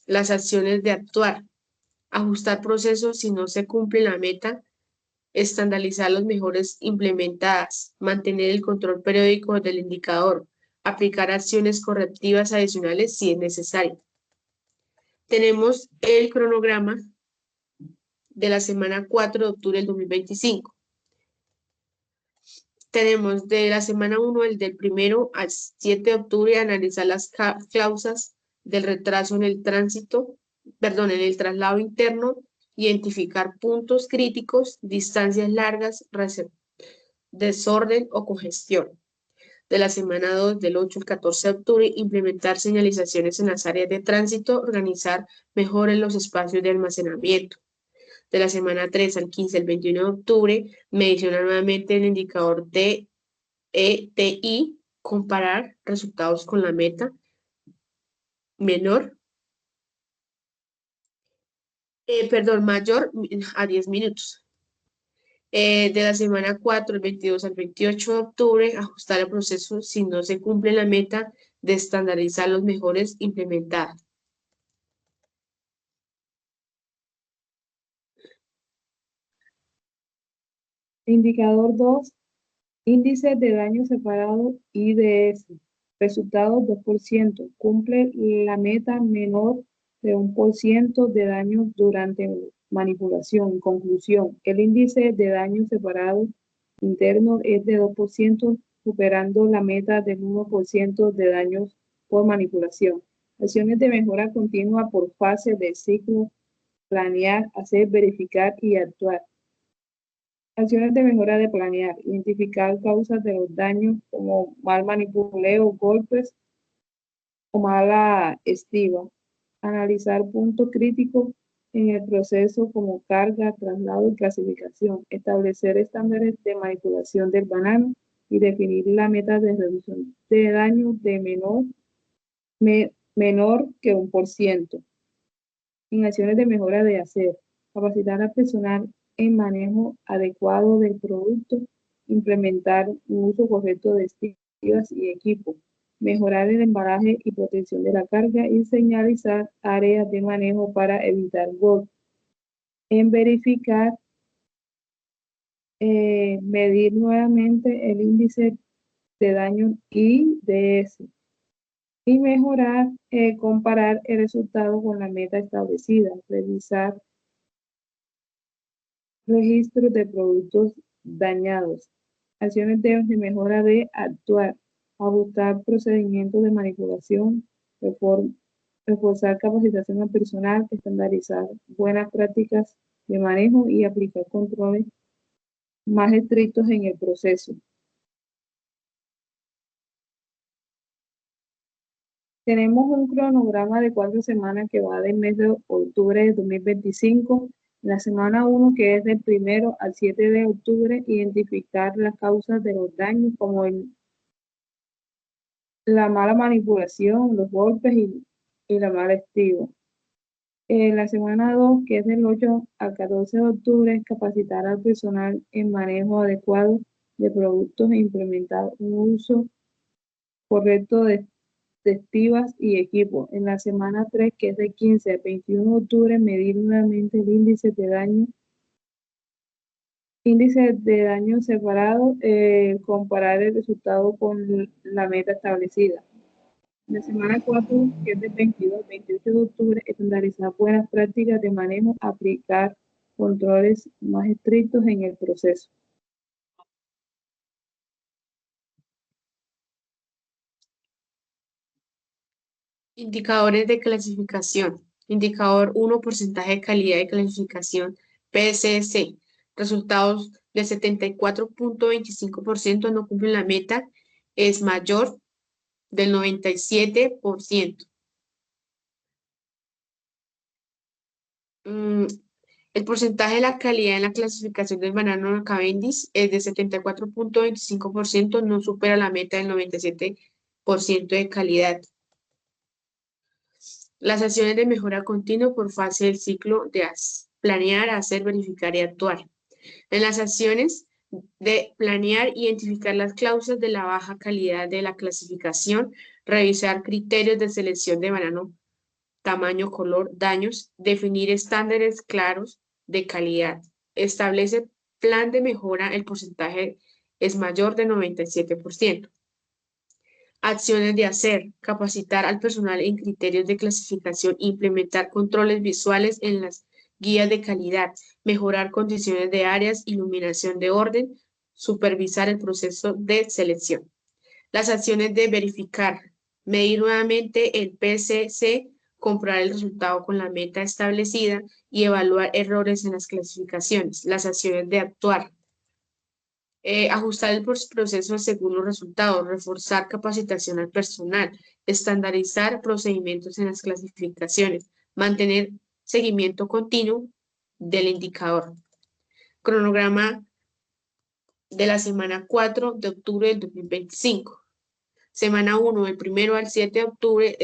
Las acciones de actuar, ajustar procesos si no se cumple la meta, estandarizar los mejores implementadas, mantener el control periódico del indicador, aplicar acciones correctivas adicionales si es necesario. Tenemos el cronograma de la semana 4 de octubre del 2025. Tenemos de la semana 1, el del 1 al 7 de octubre, analizar las causas del retraso en el en el traslado interno, identificar puntos críticos, distancias largas, desorden o congestión. De la semana 2, del 8 al 14 de octubre, implementar señalizaciones en las áreas de tránsito, organizar mejor en los espacios de almacenamiento. De la semana 3 al 15 al 21 de octubre, medicionar nuevamente el indicador TETI, comparar resultados con la meta mayor a 10 minutos. De la semana 4, el 22 al 28 de octubre, ajustar el proceso si no se cumple la meta de estandarizar los mejores implementados. Indicador 2, índice de daño separado IDS. Resultados 2%. Cumple la meta menor de 1% de daño durante manipulación. Conclusión, el índice de daño separado interno es de 2%, superando la meta del 1% de daños por manipulación. Acciones de mejora continua por fase del ciclo: planear, hacer, verificar y actuar. Acciones de mejora de planear: identificar causas de los daños como mal manipuleo, golpes o mala estiva. Analizar puntos críticos en el proceso como carga, traslado y clasificación. Establecer estándares de manipulación del banano y definir la meta de reducción de daño de menor que 1%. En acciones de mejora de hacer: capacitar al personal en manejo adecuado del producto, implementar un uso correcto de estivas y equipo, mejorar el embalaje y protección de la carga y señalizar áreas de manejo para evitar golpes. En verificar, medir nuevamente el índice de daño IDS y mejorar, comparar el resultado con la meta establecida, revisar registros de productos dañados, acciones de mejora de actuar, ajustar procedimientos de manipulación, reforzar capacitación al personal, estandarizar buenas prácticas de manejo y aplicar controles más estrictos en el proceso. Tenemos un cronograma de 4 semanas que va del mes de octubre de 2025. La semana 1, que es del 1 al 7 de octubre, identificar las causas de los daños como la mala manipulación, los golpes y la mala estiva. La semana 2, que es del 8 al 14 de octubre, es capacitar al personal en manejo adecuado de productos e implementar un uso correcto de estivas y equipo. En la semana 3, que es de 15 al 21 de octubre, medir nuevamente el índice de daño separado, comparar el resultado con la meta establecida. En la semana 4, que es del 22 al 28 de octubre, estandarizar buenas prácticas de manejo, aplicar controles más estrictos en el proceso. Indicadores de clasificación. Indicador 1, porcentaje de calidad de clasificación, PSC. Resultados del 74.25% no cumplen la meta, es mayor del 97%. El porcentaje de la calidad en la clasificación del banano Cavendish es de 74.25%, no supera la meta del 97% de calidad. Las acciones de mejora continua por fase del ciclo de planear, hacer, verificar y actuar. En las acciones de planear, identificar las causas de la baja calidad de la clasificación, revisar criterios de selección de banano, tamaño, color, daños, definir estándares claros de calidad, establece plan de mejora, el porcentaje es mayor de 97%. Acciones de hacer: capacitar al personal en criterios de clasificación, implementar controles visuales en las guías de calidad, mejorar condiciones de áreas, iluminación de orden, supervisar el proceso de selección. Las acciones de verificar: medir nuevamente el PCC, comprobar el resultado con la meta establecida y evaluar errores en las clasificaciones. Las acciones de actuar: ajustar el proceso según los resultados, reforzar capacitación al personal, estandarizar procedimientos en las clasificaciones, mantener seguimiento continuo del indicador. Cronograma de la semana 4 de octubre del 2025. Semana 1, del 1 al 7 de octubre,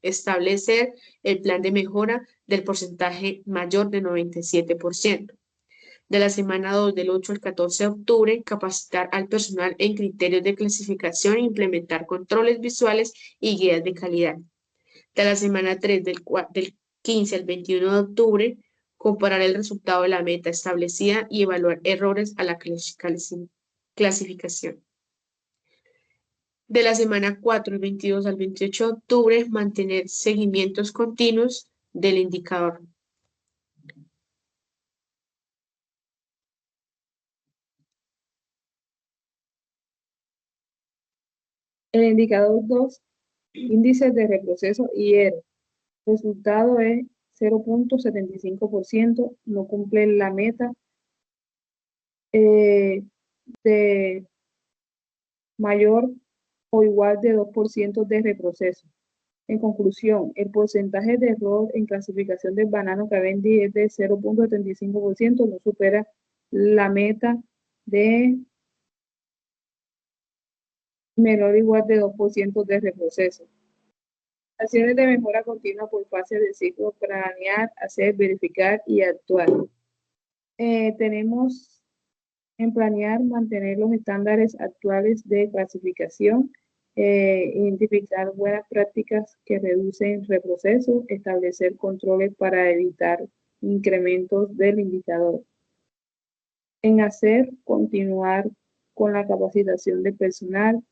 establecer el plan de mejora del porcentaje mayor de 97%. De la semana 2, del 8 al 14 de octubre, capacitar al personal en criterios de clasificación e implementar controles visuales y guías de calidad. De la semana 3, del 15 al 21 de octubre, comparar el resultado de la meta establecida y evaluar errores a la clasificación. De la semana 4, del 22 al 28 de octubre, mantener seguimientos continuos del indicador. El indicador 2 Índices de reproceso IR. Resultado es 0.75%, no cumple la meta de mayor o igual de 2% de reproceso. En conclusión, el porcentaje de error en clasificación del banano Cavendish es de 0.75%, no supera la meta de menor o igual de 2% de reproceso. Acciones de mejora continua por fase del ciclo: planear, hacer, verificar y actuar. Tenemos en planear mantener los estándares actuales de clasificación, identificar buenas prácticas que reducen reprocesos, establecer controles para evitar incrementos del indicador. En hacer, continuar con la capacitación del personal,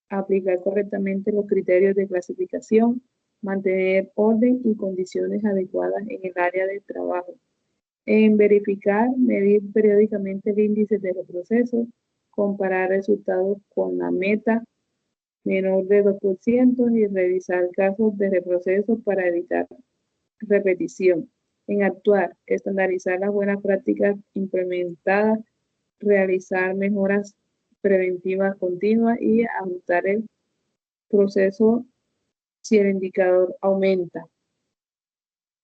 aplicar correctamente los criterios de clasificación, mantener orden y condiciones adecuadas en el área de trabajo. En verificar, medir periódicamente el índice de retroceso, comparar resultados con la meta menor de 2% y revisar casos de retroceso para evitar repetición. En actuar, estandarizar las buenas prácticas implementadas, realizar mejoras preventivas continuas y ajustar el proceso si el indicador aumenta.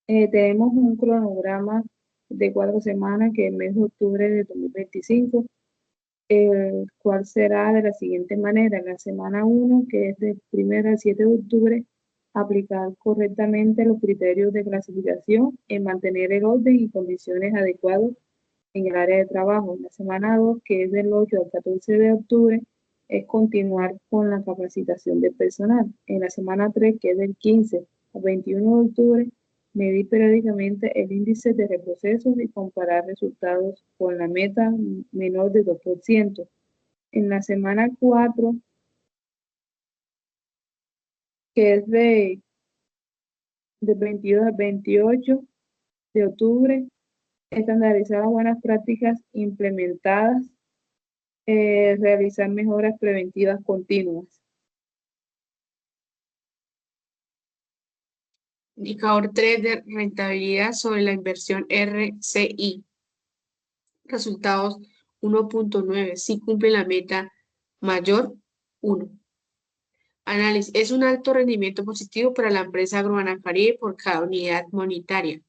Tenemos un cronograma de 4 semanas que es el mes de octubre de 2025, el cual será de la siguiente manera: la semana 1, que es del 1 al 7 de octubre, aplicar correctamente los criterios de clasificación en mantener el orden y condiciones adecuadas en el área de trabajo. La semana 2, que es del 8 al 14 de octubre, es continuar con la capacitación del personal. En la semana 3, que es del 15 al 21 de octubre, medir periódicamente el índice de reprocesos y comparar resultados con la meta menor de 2%. En la semana 4, que es de 22 al 28 de octubre, estandarizar las buenas prácticas implementadas, realizar mejoras preventivas continuas. Indicador 3 de rentabilidad sobre la inversión RCI. Resultados 1.9, si cumple la meta mayor 1. Análisis: es un alto rendimiento positivo para la empresa Agrobanacaribe por cada unidad monetaria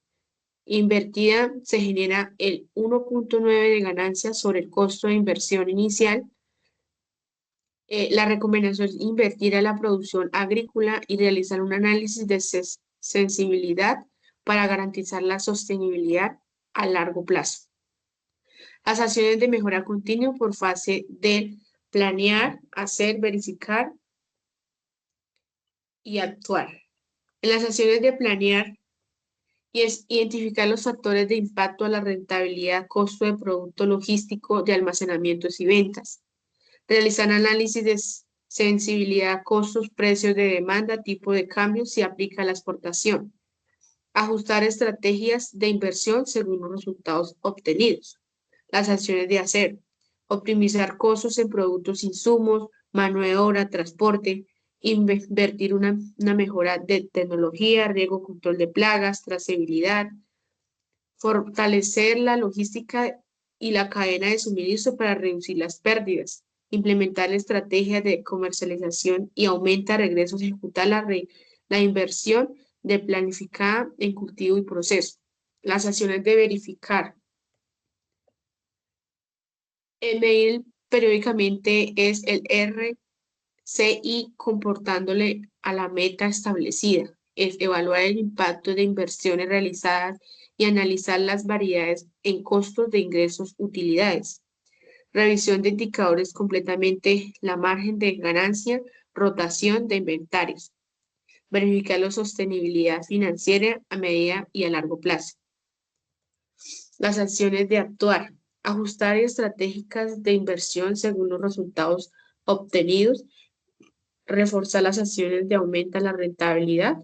invertida. Se genera el 1.9 de ganancia sobre el costo de inversión inicial. La recomendación es invertir a la producción agrícola y realizar un análisis de sensibilidad para garantizar la sostenibilidad a largo plazo. Las acciones de mejora continua por fase de planear, hacer, verificar y actuar. En las acciones de planear y es identificar los factores de impacto a la rentabilidad, costo de producto logístico, de almacenamientos y ventas. Realizar análisis de sensibilidad, costos, precios de demanda, tipo de cambio si aplica la exportación. Ajustar estrategias de inversión según los resultados obtenidos. Las acciones de hacer: optimizar costos en productos, insumos, mano de obra, transporte, invertir una mejora de tecnología, riego, control de plagas, trazabilidad, fortalecer la logística y la cadena de suministro para reducir las pérdidas, implementar estrategias de comercialización y aumenta regresos, ejecutar la inversión de planificada en cultivo y proceso. Las acciones de verificar: medir periódicamente es el RCI comportándole a la meta establecida. Es evaluar el impacto de inversiones realizadas y analizar las variedades en costos de ingresos, utilidades. Revisión de indicadores completamente la margen de ganancia, rotación de inventarios. Verificar la sostenibilidad financiera a medida y a largo plazo. Las acciones de actuar: ajustar estratégicas de inversión según los resultados obtenidos, reforzar las acciones de aumenta la rentabilidad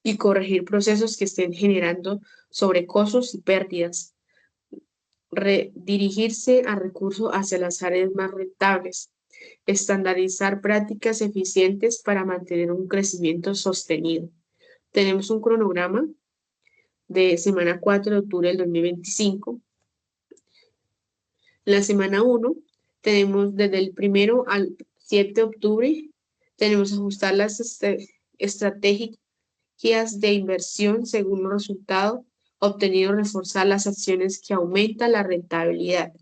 y corregir procesos que estén generando sobrecostos y pérdidas. Redirigirse a recursos hacia las áreas más rentables. Estandarizar prácticas eficientes para mantener un crecimiento sostenido. Tenemos un cronograma de semana 4 de octubre del 2025. En la semana 1 tenemos desde el 1 al 7 de octubre, tenemos ajustar las estrategias de inversión según los resultados obtenidos, reforzar las acciones que aumentan la rentabilidad.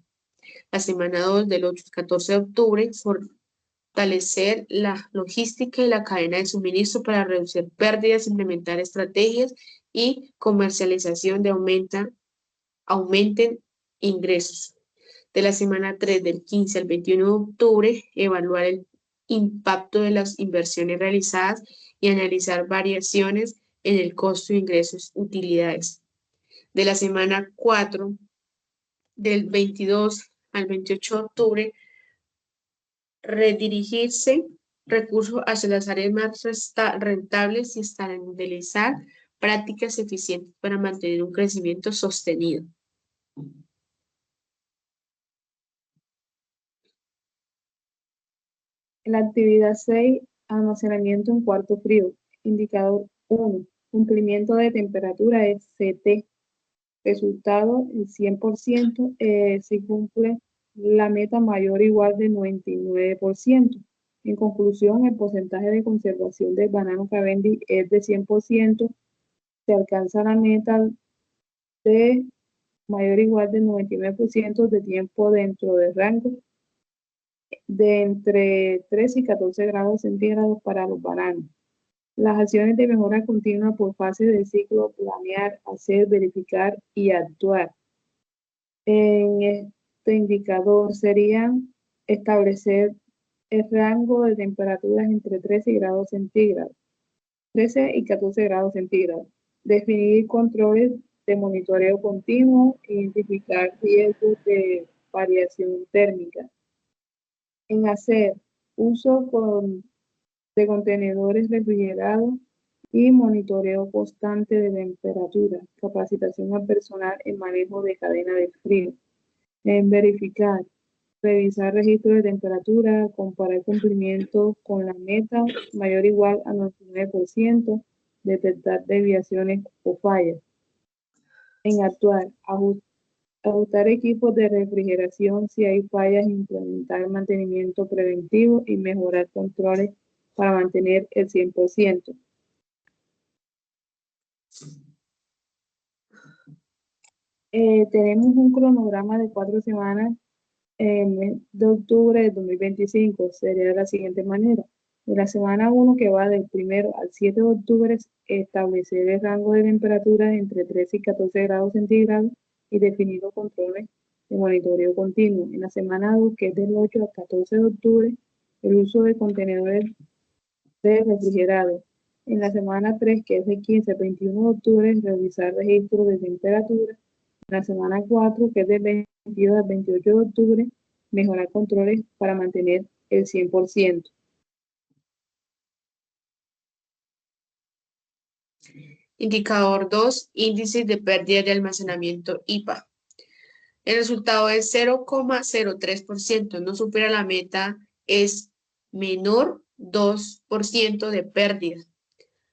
La semana 2 del 8 al 14 de octubre, fortalecer la logística y la cadena de suministro para reducir pérdidas, implementar estrategias y comercialización de aumenten ingresos. De la semana 3 del 15 al 21 de octubre, evaluar el impacto de las inversiones realizadas y analizar variaciones en el costo de ingresos utilidades. De la semana 4 del 22 al 28 de octubre, redirigirse recursos hacia las áreas más rentables y estandarizar prácticas eficientes para mantener un crecimiento sostenido. En la actividad 6, almacenamiento en cuarto frío. Indicador 1, cumplimiento de temperatura es CT. Resultado, el 100%, si cumple la meta mayor o igual de 99%. En conclusión, el porcentaje de conservación del banano Cavendish es de 100%. Se alcanza la meta de mayor o igual de 99% de tiempo dentro del rango de entre 3 y 14 grados centígrados para los bananos. Las acciones de mejora continua por fase del ciclo: planear, hacer, verificar y actuar. En este indicador serían establecer el rango de temperaturas entre 13 grados centígrados, 13 y 14 grados centígrados. Definir controles de monitoreo continuo, identificar riesgos de variación térmica. En hacer uso de contenedores refrigerados y monitoreo constante de temperatura, capacitación al personal en manejo de cadena de frío. En verificar, revisar registros de temperatura, comparar cumplimiento con la meta mayor o igual a 99%, detectar desviaciones o fallas. En actuar, ajustar equipos de refrigeración si hay fallas, implementar mantenimiento preventivo y mejorar controles para mantener el 100%. Tenemos un cronograma de 4 semanas en el mes de octubre de 2025. Sería de la siguiente manera. De la semana 1, que va del 1 al 7 de octubre, establecer el rango de temperaturas entre 13 y 14 grados centígrados y definir los controles de monitoreo continuo. En la semana 2, que es del 8 al 14 de octubre, el uso de contenedores de refrigerados. En la semana 3, que es del 15 al 21 de octubre, revisar registros de temperatura. En la semana 4, que es del 22 al 28 de octubre, mejorar controles para mantener el 100%. Indicador 2, índice de pérdida de almacenamiento IPA. El resultado es 0,03%, no supera la meta, es menor 2% de pérdida.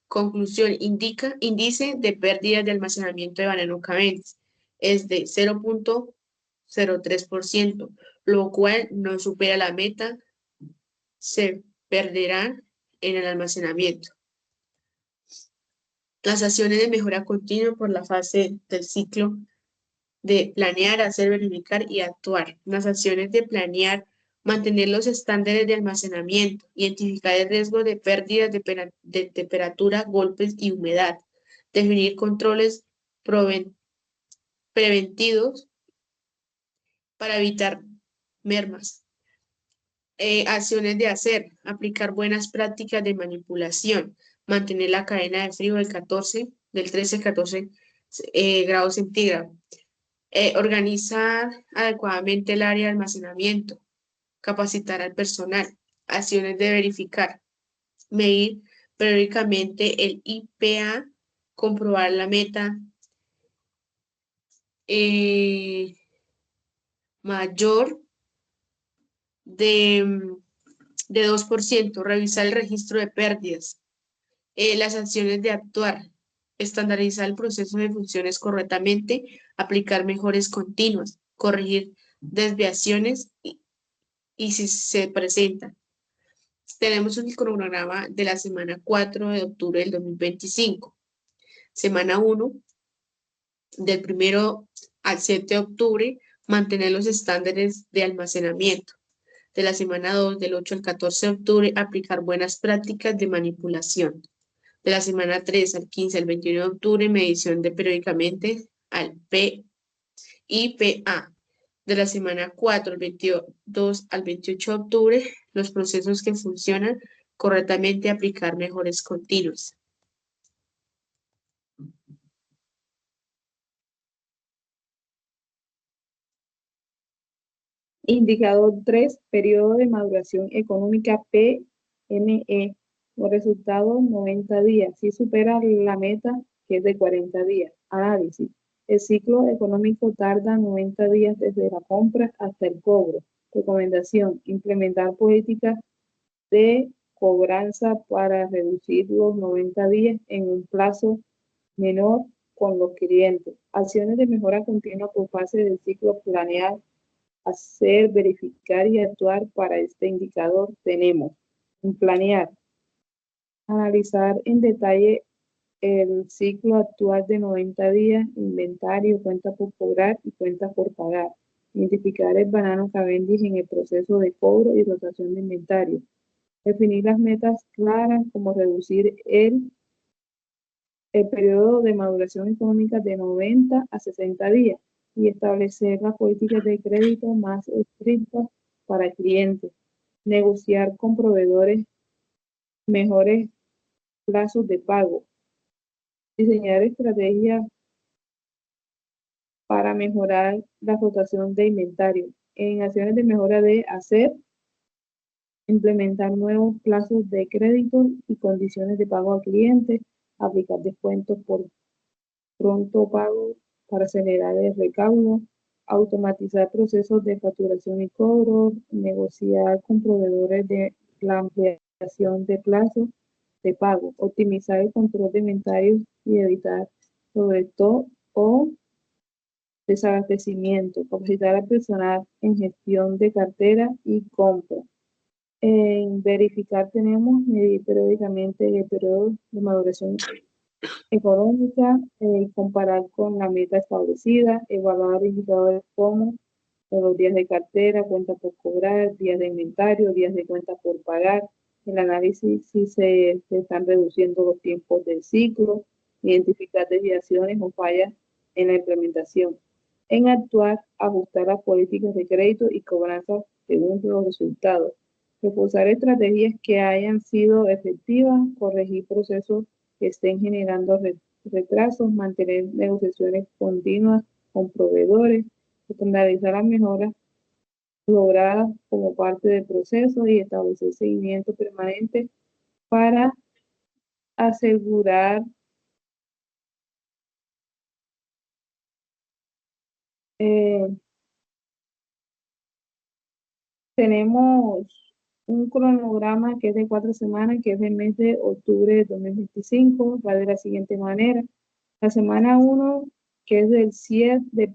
Conclusión, índice de pérdida de almacenamiento de banano Cavendish es de 0,03%, lo cual no supera la meta, se perderán en el almacenamiento. Las acciones de mejora continua por la fase del ciclo de planear, hacer, verificar y actuar. Las acciones de planear, mantener los estándares de almacenamiento, identificar el riesgo de pérdidas de temperatura, golpes y humedad, definir controles preventivos para evitar mermas. Acciones de hacer, aplicar buenas prácticas de manipulación, mantener la cadena de frío del 13 a 14 grados centígrados. Organizar adecuadamente el área de almacenamiento, capacitar al personal, acciones de verificar, medir periódicamente el IPA, comprobar la meta mayor de de 2%, revisar el registro de pérdidas, las acciones de actuar, estandarizar el proceso de funciones correctamente, aplicar mejores continuas, corregir desviaciones y si se presentan. Tenemos un cronograma de la semana 4 de octubre del 2025. Semana 1, del 1 al 7 de octubre, mantener los estándares de almacenamiento. De la semana 2, del 8 al 14 de octubre, aplicar buenas prácticas de manipulación. De la semana 3 al 15 al 21 de octubre, medición de periódicamente al PIPA. De la semana 4 al 22 al 28 de octubre, los procesos que funcionan correctamente, aplicar mejores continuos. Indicador 3, periodo de maduración económica PME, con resultado 90 días. Si supera la meta, que es de 40 días. Análisis. El ciclo económico tarda 90 días desde la compra hasta el cobro. Recomendación. Implementar políticas de cobranza para reducir los 90 días en un plazo menor con los clientes. Acciones de mejora continua por fase del ciclo planear, hacer, verificar y actuar. Para este indicador tenemos en planear, analizar en detalle el ciclo actual de 90 días, inventario, cuenta por cobrar y cuenta por pagar. Identificar el banano Cavendish en el proceso de cobro y rotación de inventario. Definir las metas claras como reducir el periodo de maduración económica de 90 a 60 días y establecer las políticas de crédito más estrictas para clientes. Negociar con proveedores mejores plazos de pago. Diseñar estrategias para mejorar la rotación de inventario. En acciones de mejora de hacer, implementar nuevos plazos de crédito y condiciones de pago al cliente, aplicar descuentos por pronto pago para acelerar el recaudo, automatizar procesos de facturación y cobro, negociar con proveedores de la ampliación de plazos de pago, optimizar el control de inventarios y evitar sobre todo o desabastecimiento, capacitar al personal en gestión de cartera y compra. En verificar tenemos medir periódicamente el periodo de maduración económica, comparar con la meta establecida, evaluar indicadores como los días de cartera, cuenta por cobrar, días de inventario, días de cuenta por pagar, el análisis si se están reduciendo los tiempos del ciclo, identificar desviaciones o fallas en la implementación. En actuar, ajustar las políticas de crédito y cobranza según los resultados. Reforzar estrategias que hayan sido efectivas, corregir procesos que estén generando retrasos, mantener negociaciones continuas con proveedores, estandarizar las mejoras logradas como parte del proceso y establecer seguimiento permanente para asegurar tenemos un cronograma que es de 4 semanas, que es del mes de octubre de 2025, va de la siguiente manera. La semana 1, que es del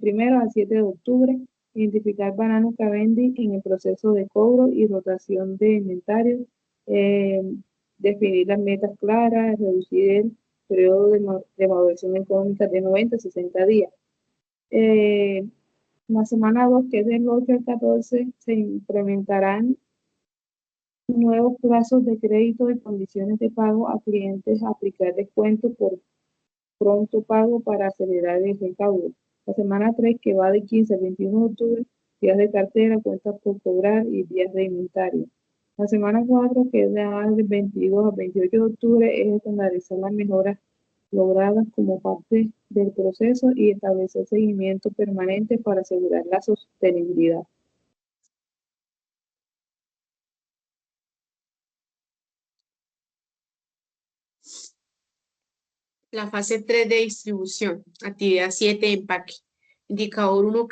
1 al 7 de octubre, identificar banano Cavendish en el proceso de cobro y rotación de inventario, definir las metas claras, reducir el periodo de maduración económica de 90 a 60 días. La semana 2, que es del 8 al 14, se implementarán nuevos plazos de crédito y condiciones de pago a clientes, aplicar descuentos por pronto pago para acelerar el recaudo. La semana 3, que va de 15 al 21 de octubre, días de cartera, cuentas por cobrar y días de inventario. La semana 4, que es del 22 al 28 de octubre, es estandarizar las mejoras logradas como parte del proceso y establecer seguimiento permanente para asegurar la sostenibilidad. La fase 3 de distribución, actividad 7, empaque. Indicador 1,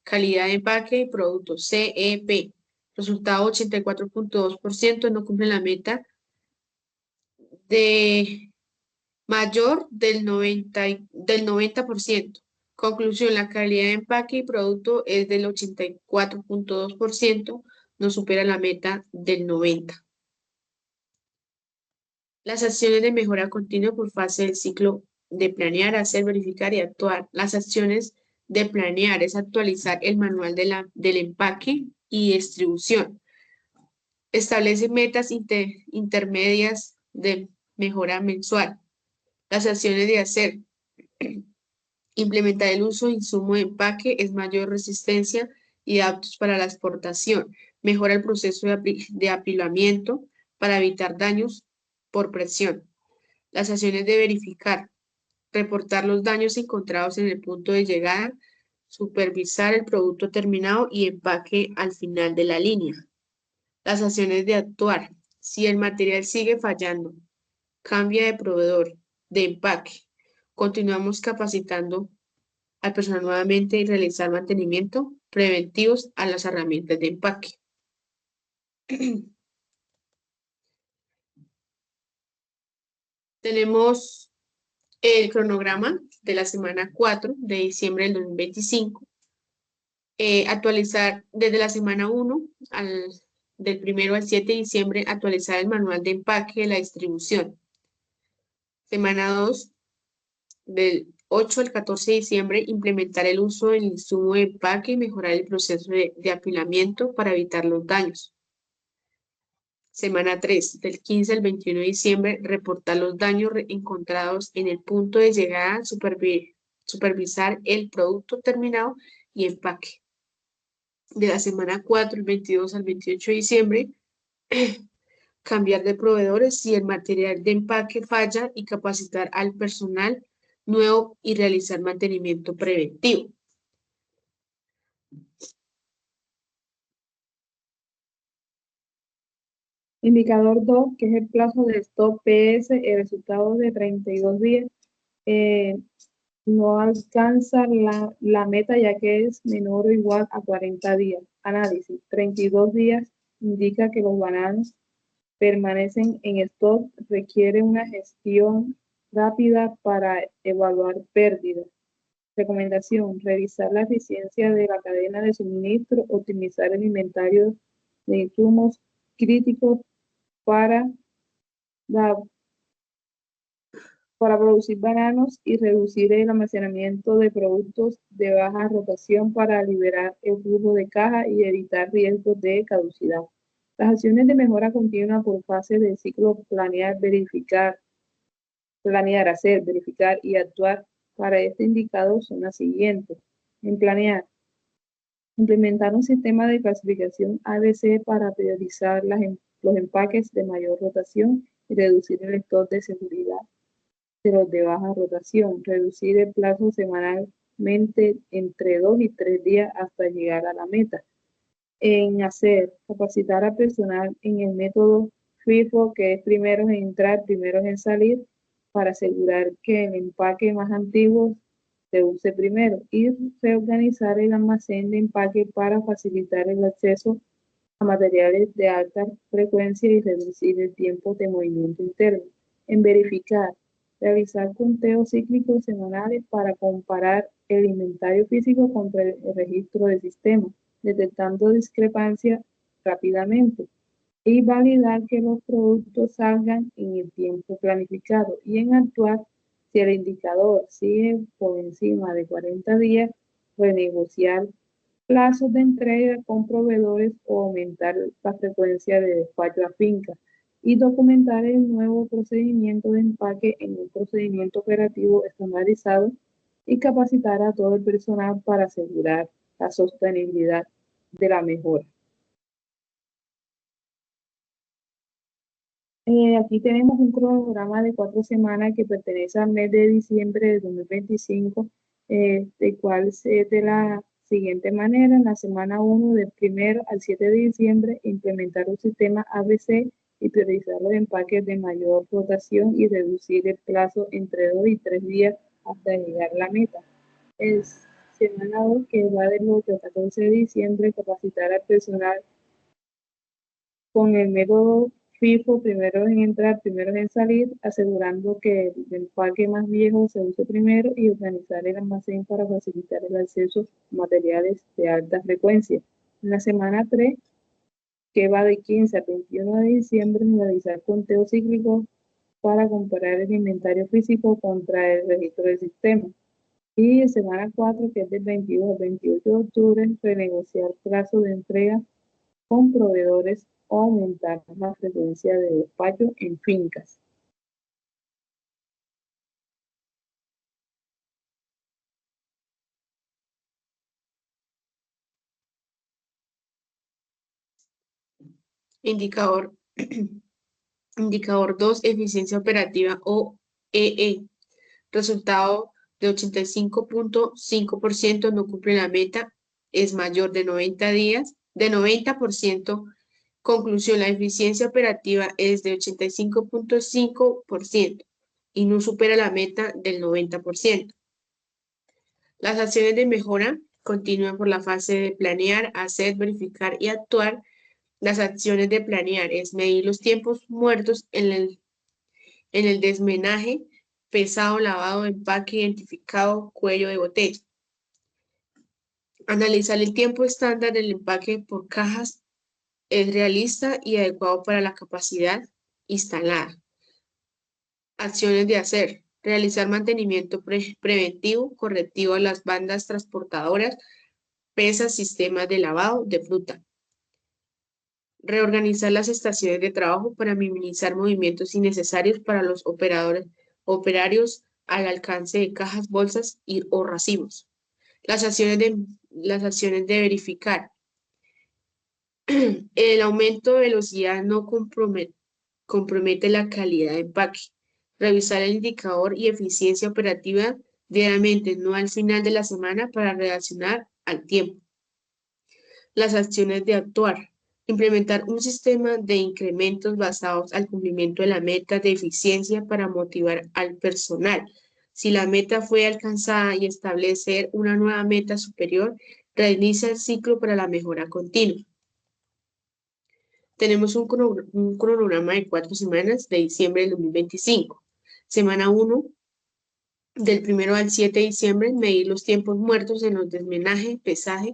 calidad de empaque, producto CEP. Resultado 84.2%, no cumple la meta de mayor del 90%. Conclusión, la calidad de empaque y producto es del 84.2%, no supera la meta del 90%. Las acciones de mejora continua por fase del ciclo de planear, hacer, verificar y actuar. Las acciones de planear es actualizar el manual del empaque y distribución. Establece metas intermedias de mejora mensual. Las acciones de hacer. Implementar el uso de insumo de empaque es mayor resistencia y aptos para la exportación. Mejora el proceso de apilamiento para evitar daños por presión. Las acciones de verificar. Reportar los daños encontrados en el punto de llegada. Supervisar el producto terminado y empaque al final de la línea. Las acciones de actuar. Si el material sigue fallando, cambia de proveedor de empaque. Continuamos capacitando al personal nuevamente y realizar mantenimiento preventivos a las herramientas de empaque. Tenemos el cronograma de la semana 4 de diciembre del 2025. Actualizar desde la semana 1 del 1 al 7 de diciembre, actualizar el manual de empaque de la distribución. Semana 2, del 8 al 14 de diciembre, implementar el uso del insumo de empaque y mejorar el proceso de apilamiento para evitar los daños. Semana 3, del 15 al 21 de diciembre, reportar los daños encontrados en el punto de llegada, supervisar el producto terminado y empaque. De la semana 4, el 22 al 28 de diciembre, cambiar de proveedores si el material de empaque falla y capacitar al personal nuevo y realizar mantenimiento preventivo. Indicador 2, que es el plazo de stop PS, el resultado de 32 días, no alcanza la meta ya que es menor o igual a 40 días. Análisis, 32 días indica que los bananos permanecen en stock, requiere una gestión rápida para evaluar pérdidas. Recomendación, revisar la eficiencia de la cadena de suministro, optimizar el inventario de insumos críticos para producir bananos y reducir el almacenamiento de productos de baja rotación para liberar el flujo de caja y evitar riesgos de caducidad. Las acciones de mejora continua por fase del ciclo planear, hacer, verificar y actuar para este indicador son las siguientes. En planear, implementar un sistema de clasificación ABC para priorizar los empaques de mayor rotación y reducir el stock de seguridad de los de baja rotación, reducir el plazo semanalmente entre 2 y 3 días hasta llegar a la meta. En hacer, capacitar al personal en el método FIFO, que es primeros en entrar, primeros en salir, para asegurar que el empaque más antiguo se use primero, y reorganizar el almacén de empaque para facilitar el acceso a materiales de alta frecuencia y reducir el tiempo de movimiento interno. En verificar, realizar conteos cíclicos semanales para comparar el inventario físico contra el registro del sistema, detectando discrepancias rápidamente, y validar que los productos salgan en el tiempo planificado. Y en actuar, si el indicador sigue por encima de 40 días, renegociar plazos de entrega con proveedores o aumentar la frecuencia de despacho a finca, y documentar el nuevo procedimiento de empaque en un procedimiento operativo estandarizado y capacitar a todo el personal para asegurar la sostenibilidad de la mejora. Aquí tenemos un cronograma de 4 semanas que pertenece al mes de diciembre de 2025, el cual se de la siguiente manera. En la semana 1, del 1 al 7 de diciembre, implementar un sistema ABC y priorizar los empaques de mayor rotación y reducir el plazo entre 2 y 3 días hasta llegar a la meta. Es semana 2, que va del 8 al 14 de diciembre, capacitar al personal con el método FIFO, primero en entrar, primero en salir, asegurando que el empaque más viejo se use primero y organizar el almacén para facilitar el acceso a materiales de alta frecuencia. En la semana 3, que va de 15 a 21 de diciembre, realizar conteo cíclico para comparar el inventario físico contra el registro del sistema. Y en semana 4, que es del 22 al 28 de octubre, renegociar plazo de entrega con proveedores o aumentar la frecuencia de despacho en fincas. Indicador, indicador 2, eficiencia operativa o EE. Resultado de 85.5% no cumple la meta, es mayor de 90 días, de 90%. Conclusión, la eficiencia operativa es de 85.5% y no supera la meta del 90%. Las acciones de mejora continúan por la fase de planear, hacer, verificar y actuar. Las acciones de planear es medir los tiempos muertos en el desmenaje, pesado, lavado, empaque, identificado, cuello de botella. Analizar el tiempo estándar del empaque por cajas es realista y adecuado para la capacidad instalada. Acciones de hacer. Realizar mantenimiento preventivo, correctivo a las bandas transportadoras, pesas, sistemas de lavado de fruta. Reorganizar las estaciones de trabajo para minimizar movimientos innecesarios para los operarios al alcance de cajas, bolsas o racimos. Las acciones de verificar. El aumento de velocidad no compromete la calidad de empaque. Revisar el indicador y eficiencia operativa diariamente, no al final de la semana, para reaccionar al tiempo. Las acciones de actuar. Implementar un sistema de incrementos basados al cumplimiento de la meta de eficiencia para motivar al personal. Si la meta fue alcanzada y establecer una nueva meta superior, reinicia el ciclo para la mejora continua. Tenemos un cronograma de 4 semanas de diciembre del 2025. Semana 1, del 1 al 7 de diciembre, medir los tiempos muertos en los desmenaje, pesaje,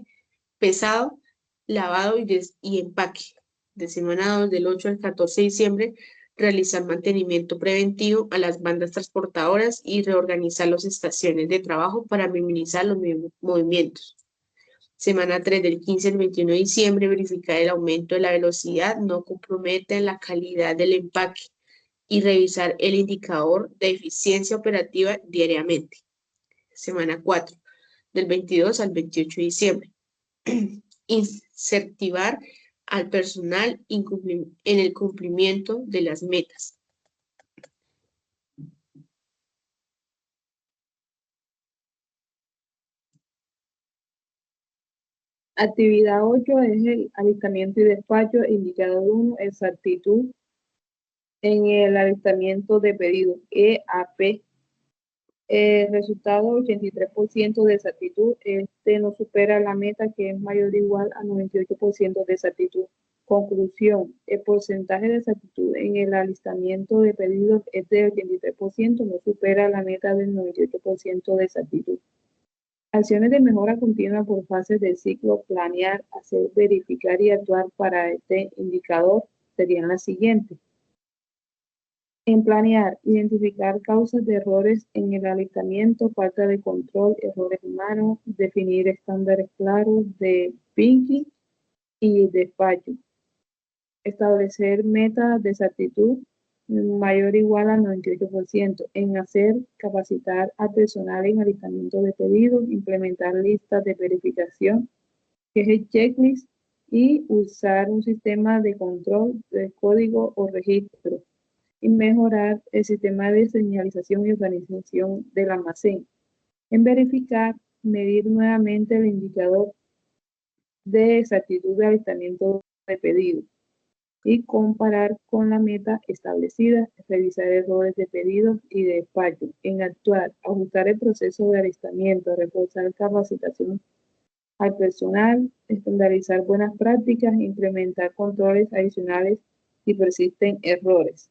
pesado, lavado y empaque. De semana 2, del 8 al 14 de diciembre, realizar mantenimiento preventivo a las bandas transportadoras y reorganizar las estaciones de trabajo para minimizar los movimientos. Semana 3, del 15 al 21 de diciembre, verificar el aumento de la velocidad no compromete la calidad del empaque y revisar el indicador de eficiencia operativa diariamente. Semana 4, del 22 al 28 de diciembre. Incentivar al personal en el cumplimiento de las metas. Actividad 8 es el alistamiento y despacho. Indicador 1, exactitud en el alistamiento de pedido, EAP. Resultado 83% de exactitud. Este no supera la meta, que es mayor o igual a 98% de exactitud. Conclusión, el porcentaje de exactitud en el alistamiento de pedidos es de 83%, no supera la meta del 98% de exactitud. Acciones de mejora continua por fases del ciclo: planear, hacer, verificar y actuar. Para este indicador serían las siguientes. En planear, identificar causas de errores en el alistamiento, falta de control, errores humanos, definir estándares claros de picking y despacho. Establecer metas de exactitud mayor o igual al 98%. En hacer, capacitar al personal en alistamiento de pedidos, implementar listas de verificación, que es el checklist, y usar un sistema de control de código o registro, y mejorar el sistema de señalización y organización del almacén. En verificar, medir nuevamente el indicador de exactitud de alistamiento de pedido y comparar con la meta establecida, revisar errores de pedidos y de despacho. En actuar, ajustar el proceso de alistamiento, reforzar capacitación al personal, estandarizar buenas prácticas, implementar controles adicionales si persisten errores.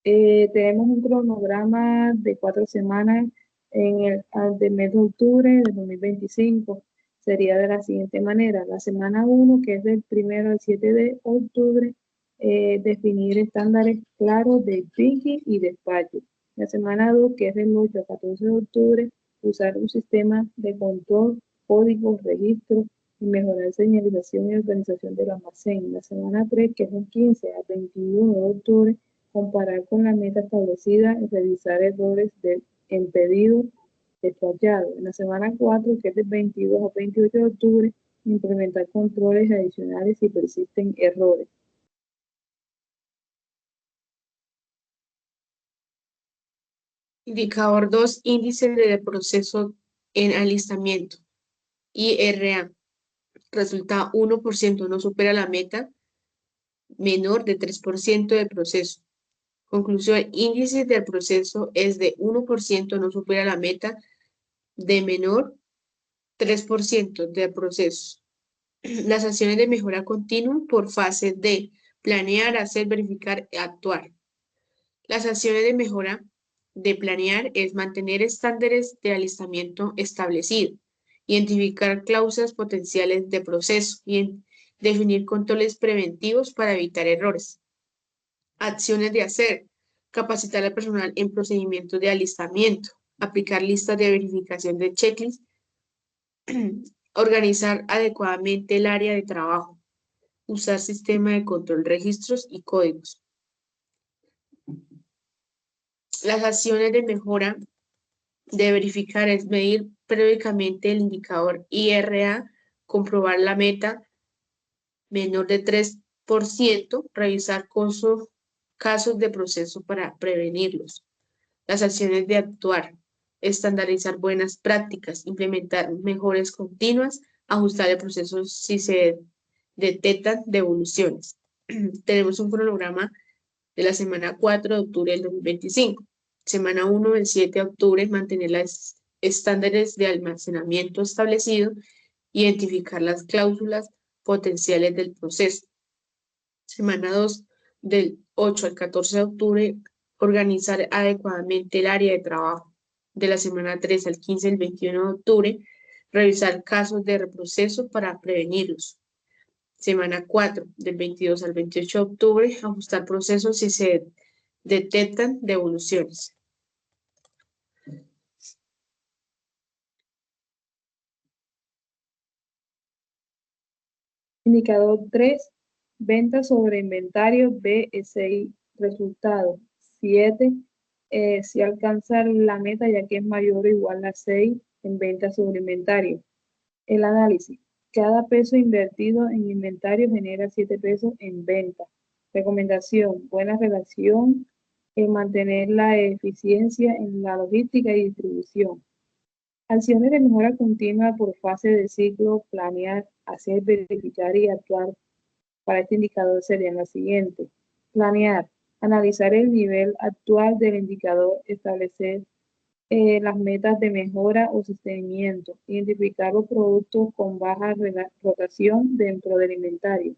Tenemos un cronograma de 4 semanas del mes de octubre de 2025. Sería de la siguiente manera. La semana 1, que es del 1 al 7 de octubre, definir estándares claros de picking y despacho. La semana 2, que es del 8 al 14 de octubre, usar un sistema de control, códigos, registros y mejorar señalización y organización del almacén. La semana 3, que es del 15 al 21 de octubre, comparar con la meta establecida y revisar errores en pedido despachado. En la semana 4, que es del 22 al 28 de octubre, implementar controles adicionales si persisten errores. Indicador 2, índice de proceso en alistamiento. IRA. Resulta 1%, no supera la meta menor de 3% del proceso. Conclusión, índice del proceso es de 1%, no supera la meta de menor 3% del proceso. Las acciones de mejora continua por fase de planear, hacer, verificar, actuar. Las acciones de mejora de planear es mantener estándares de alistamiento establecidos, identificar cláusulas potenciales de proceso y definir controles preventivos para evitar errores. Acciones de hacer, capacitar al personal en procedimientos de alistamiento, aplicar listas de verificación de checklist, organizar adecuadamente el área de trabajo, usar sistema de control, registros y códigos. Las acciones de mejora de verificar es medir periódicamente el indicador IRA, comprobar la meta menor de 3%, revisar casos de proceso para prevenirlos. Las acciones de actuar, estandarizar buenas prácticas, implementar mejores continuas, ajustar el proceso si se detectan devoluciones. Tenemos un cronograma de la semana 4 de octubre del 2025. Semana 1 del 7 de octubre, mantener los estándares de almacenamiento establecidos, identificar las cláusulas potenciales del proceso. Semana 2 del 8 al 14 de octubre, organizar adecuadamente el área de trabajo. De la semana 3 al 15 del 21 de octubre, revisar casos de reproceso para prevenirlos. Semana 4, del 22 al 28 de octubre, ajustar procesos si se detectan devoluciones. Indicador 3, ventas sobre inventario BSI. Resultado 7, si alcanza la meta ya que es mayor o igual a 6 en ventas sobre inventario. El análisis. Cada peso invertido en inventario genera 7 pesos en venta. Recomendación. Buena relación en mantener la eficiencia en la logística y distribución. Acciones de mejora continua por fase de ciclo, planear, hacer, verificar y actuar. Para este indicador serían las siguientes. Planear, analizar el nivel actual del indicador, establecer las metas de mejora o sostenimiento, identificar los productos con baja rotación dentro del inventario,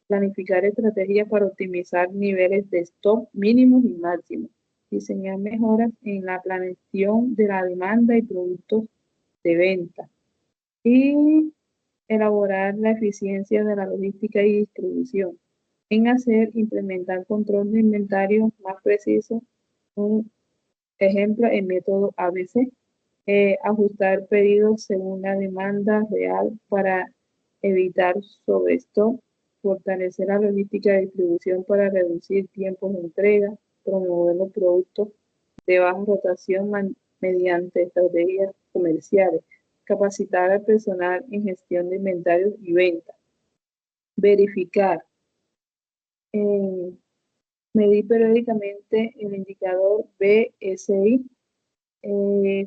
planificar estrategias para optimizar niveles de stock mínimos y máximos, diseñar mejoras en la planeación de la demanda y productos de venta y elaborar la eficiencia de la logística y distribución. En hacer, implementar control de inventario más preciso, un ejemplo, el método ABC, ajustar pedidos según la demanda real para evitar sobrestock, fortalecer la logística de distribución para reducir tiempos de entrega, promover los productos de baja rotación mediante estrategias comerciales, capacitar al personal en gestión de inventarios y ventas, verificar, medir periódicamente el indicador BSI,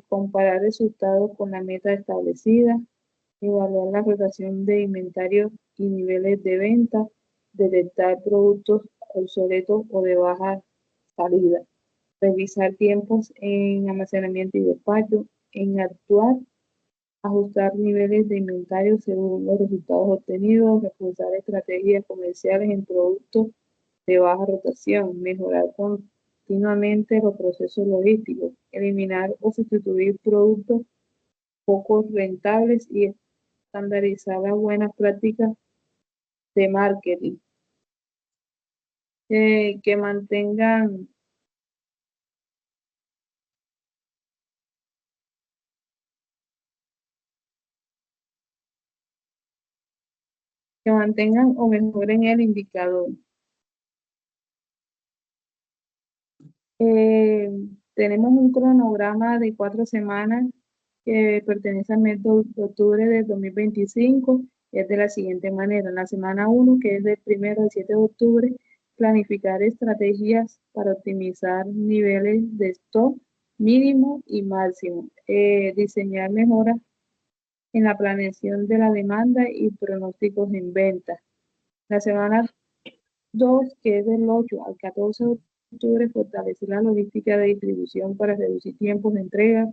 comparar resultados con la meta establecida, evaluar la rotación de inventario y niveles de venta, detectar productos obsoletos o de baja salida. revisar tiempos en almacenamiento y despacho, en actuar, ajustar niveles de inventario según los resultados obtenidos, reforzar estrategias comerciales en productos de baja rotación, mejorar continuamente los procesos logísticos, eliminar o sustituir productos poco rentables y estandarizar las buenas prácticas de marketing, que mantengan o mejoren el indicador. Tenemos un cronograma de 4 semanas que pertenece al mes de octubre de 2025. Es de la siguiente manera. En la semana 1, que es del 1 al 7 de octubre, planificar estrategias para optimizar niveles de stock mínimo y máximo. Diseñar mejoras en la planeación de la demanda y pronósticos en venta. La semana 2, que es del 8 al 14 de octubre, fortalecer la logística de distribución para reducir tiempos de entrega,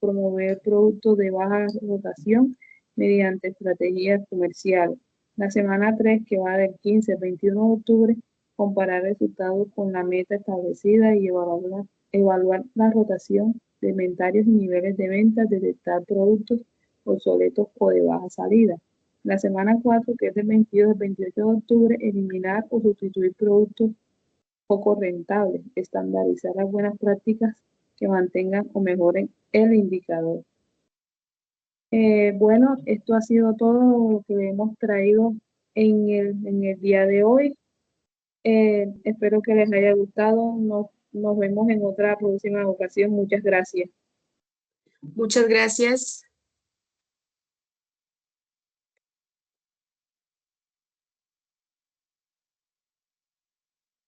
promover productos de baja rotación mediante estrategias comerciales. La semana 3, que va del 15 al 21 de octubre, comparar resultados con la meta establecida y evaluar la rotación de inventarios y niveles de ventas, detectar productos obsoletos o de baja salida. La semana 4, que es del 22 al 28 de octubre, eliminar o sustituir productos poco rentables, estandarizar las buenas prácticas que mantengan o mejoren el indicador. Bueno, esto ha sido todo lo que hemos traído en el día de hoy. Espero que les haya gustado. Nos vemos en otra próxima ocasión. Muchas gracias. Muchas gracias.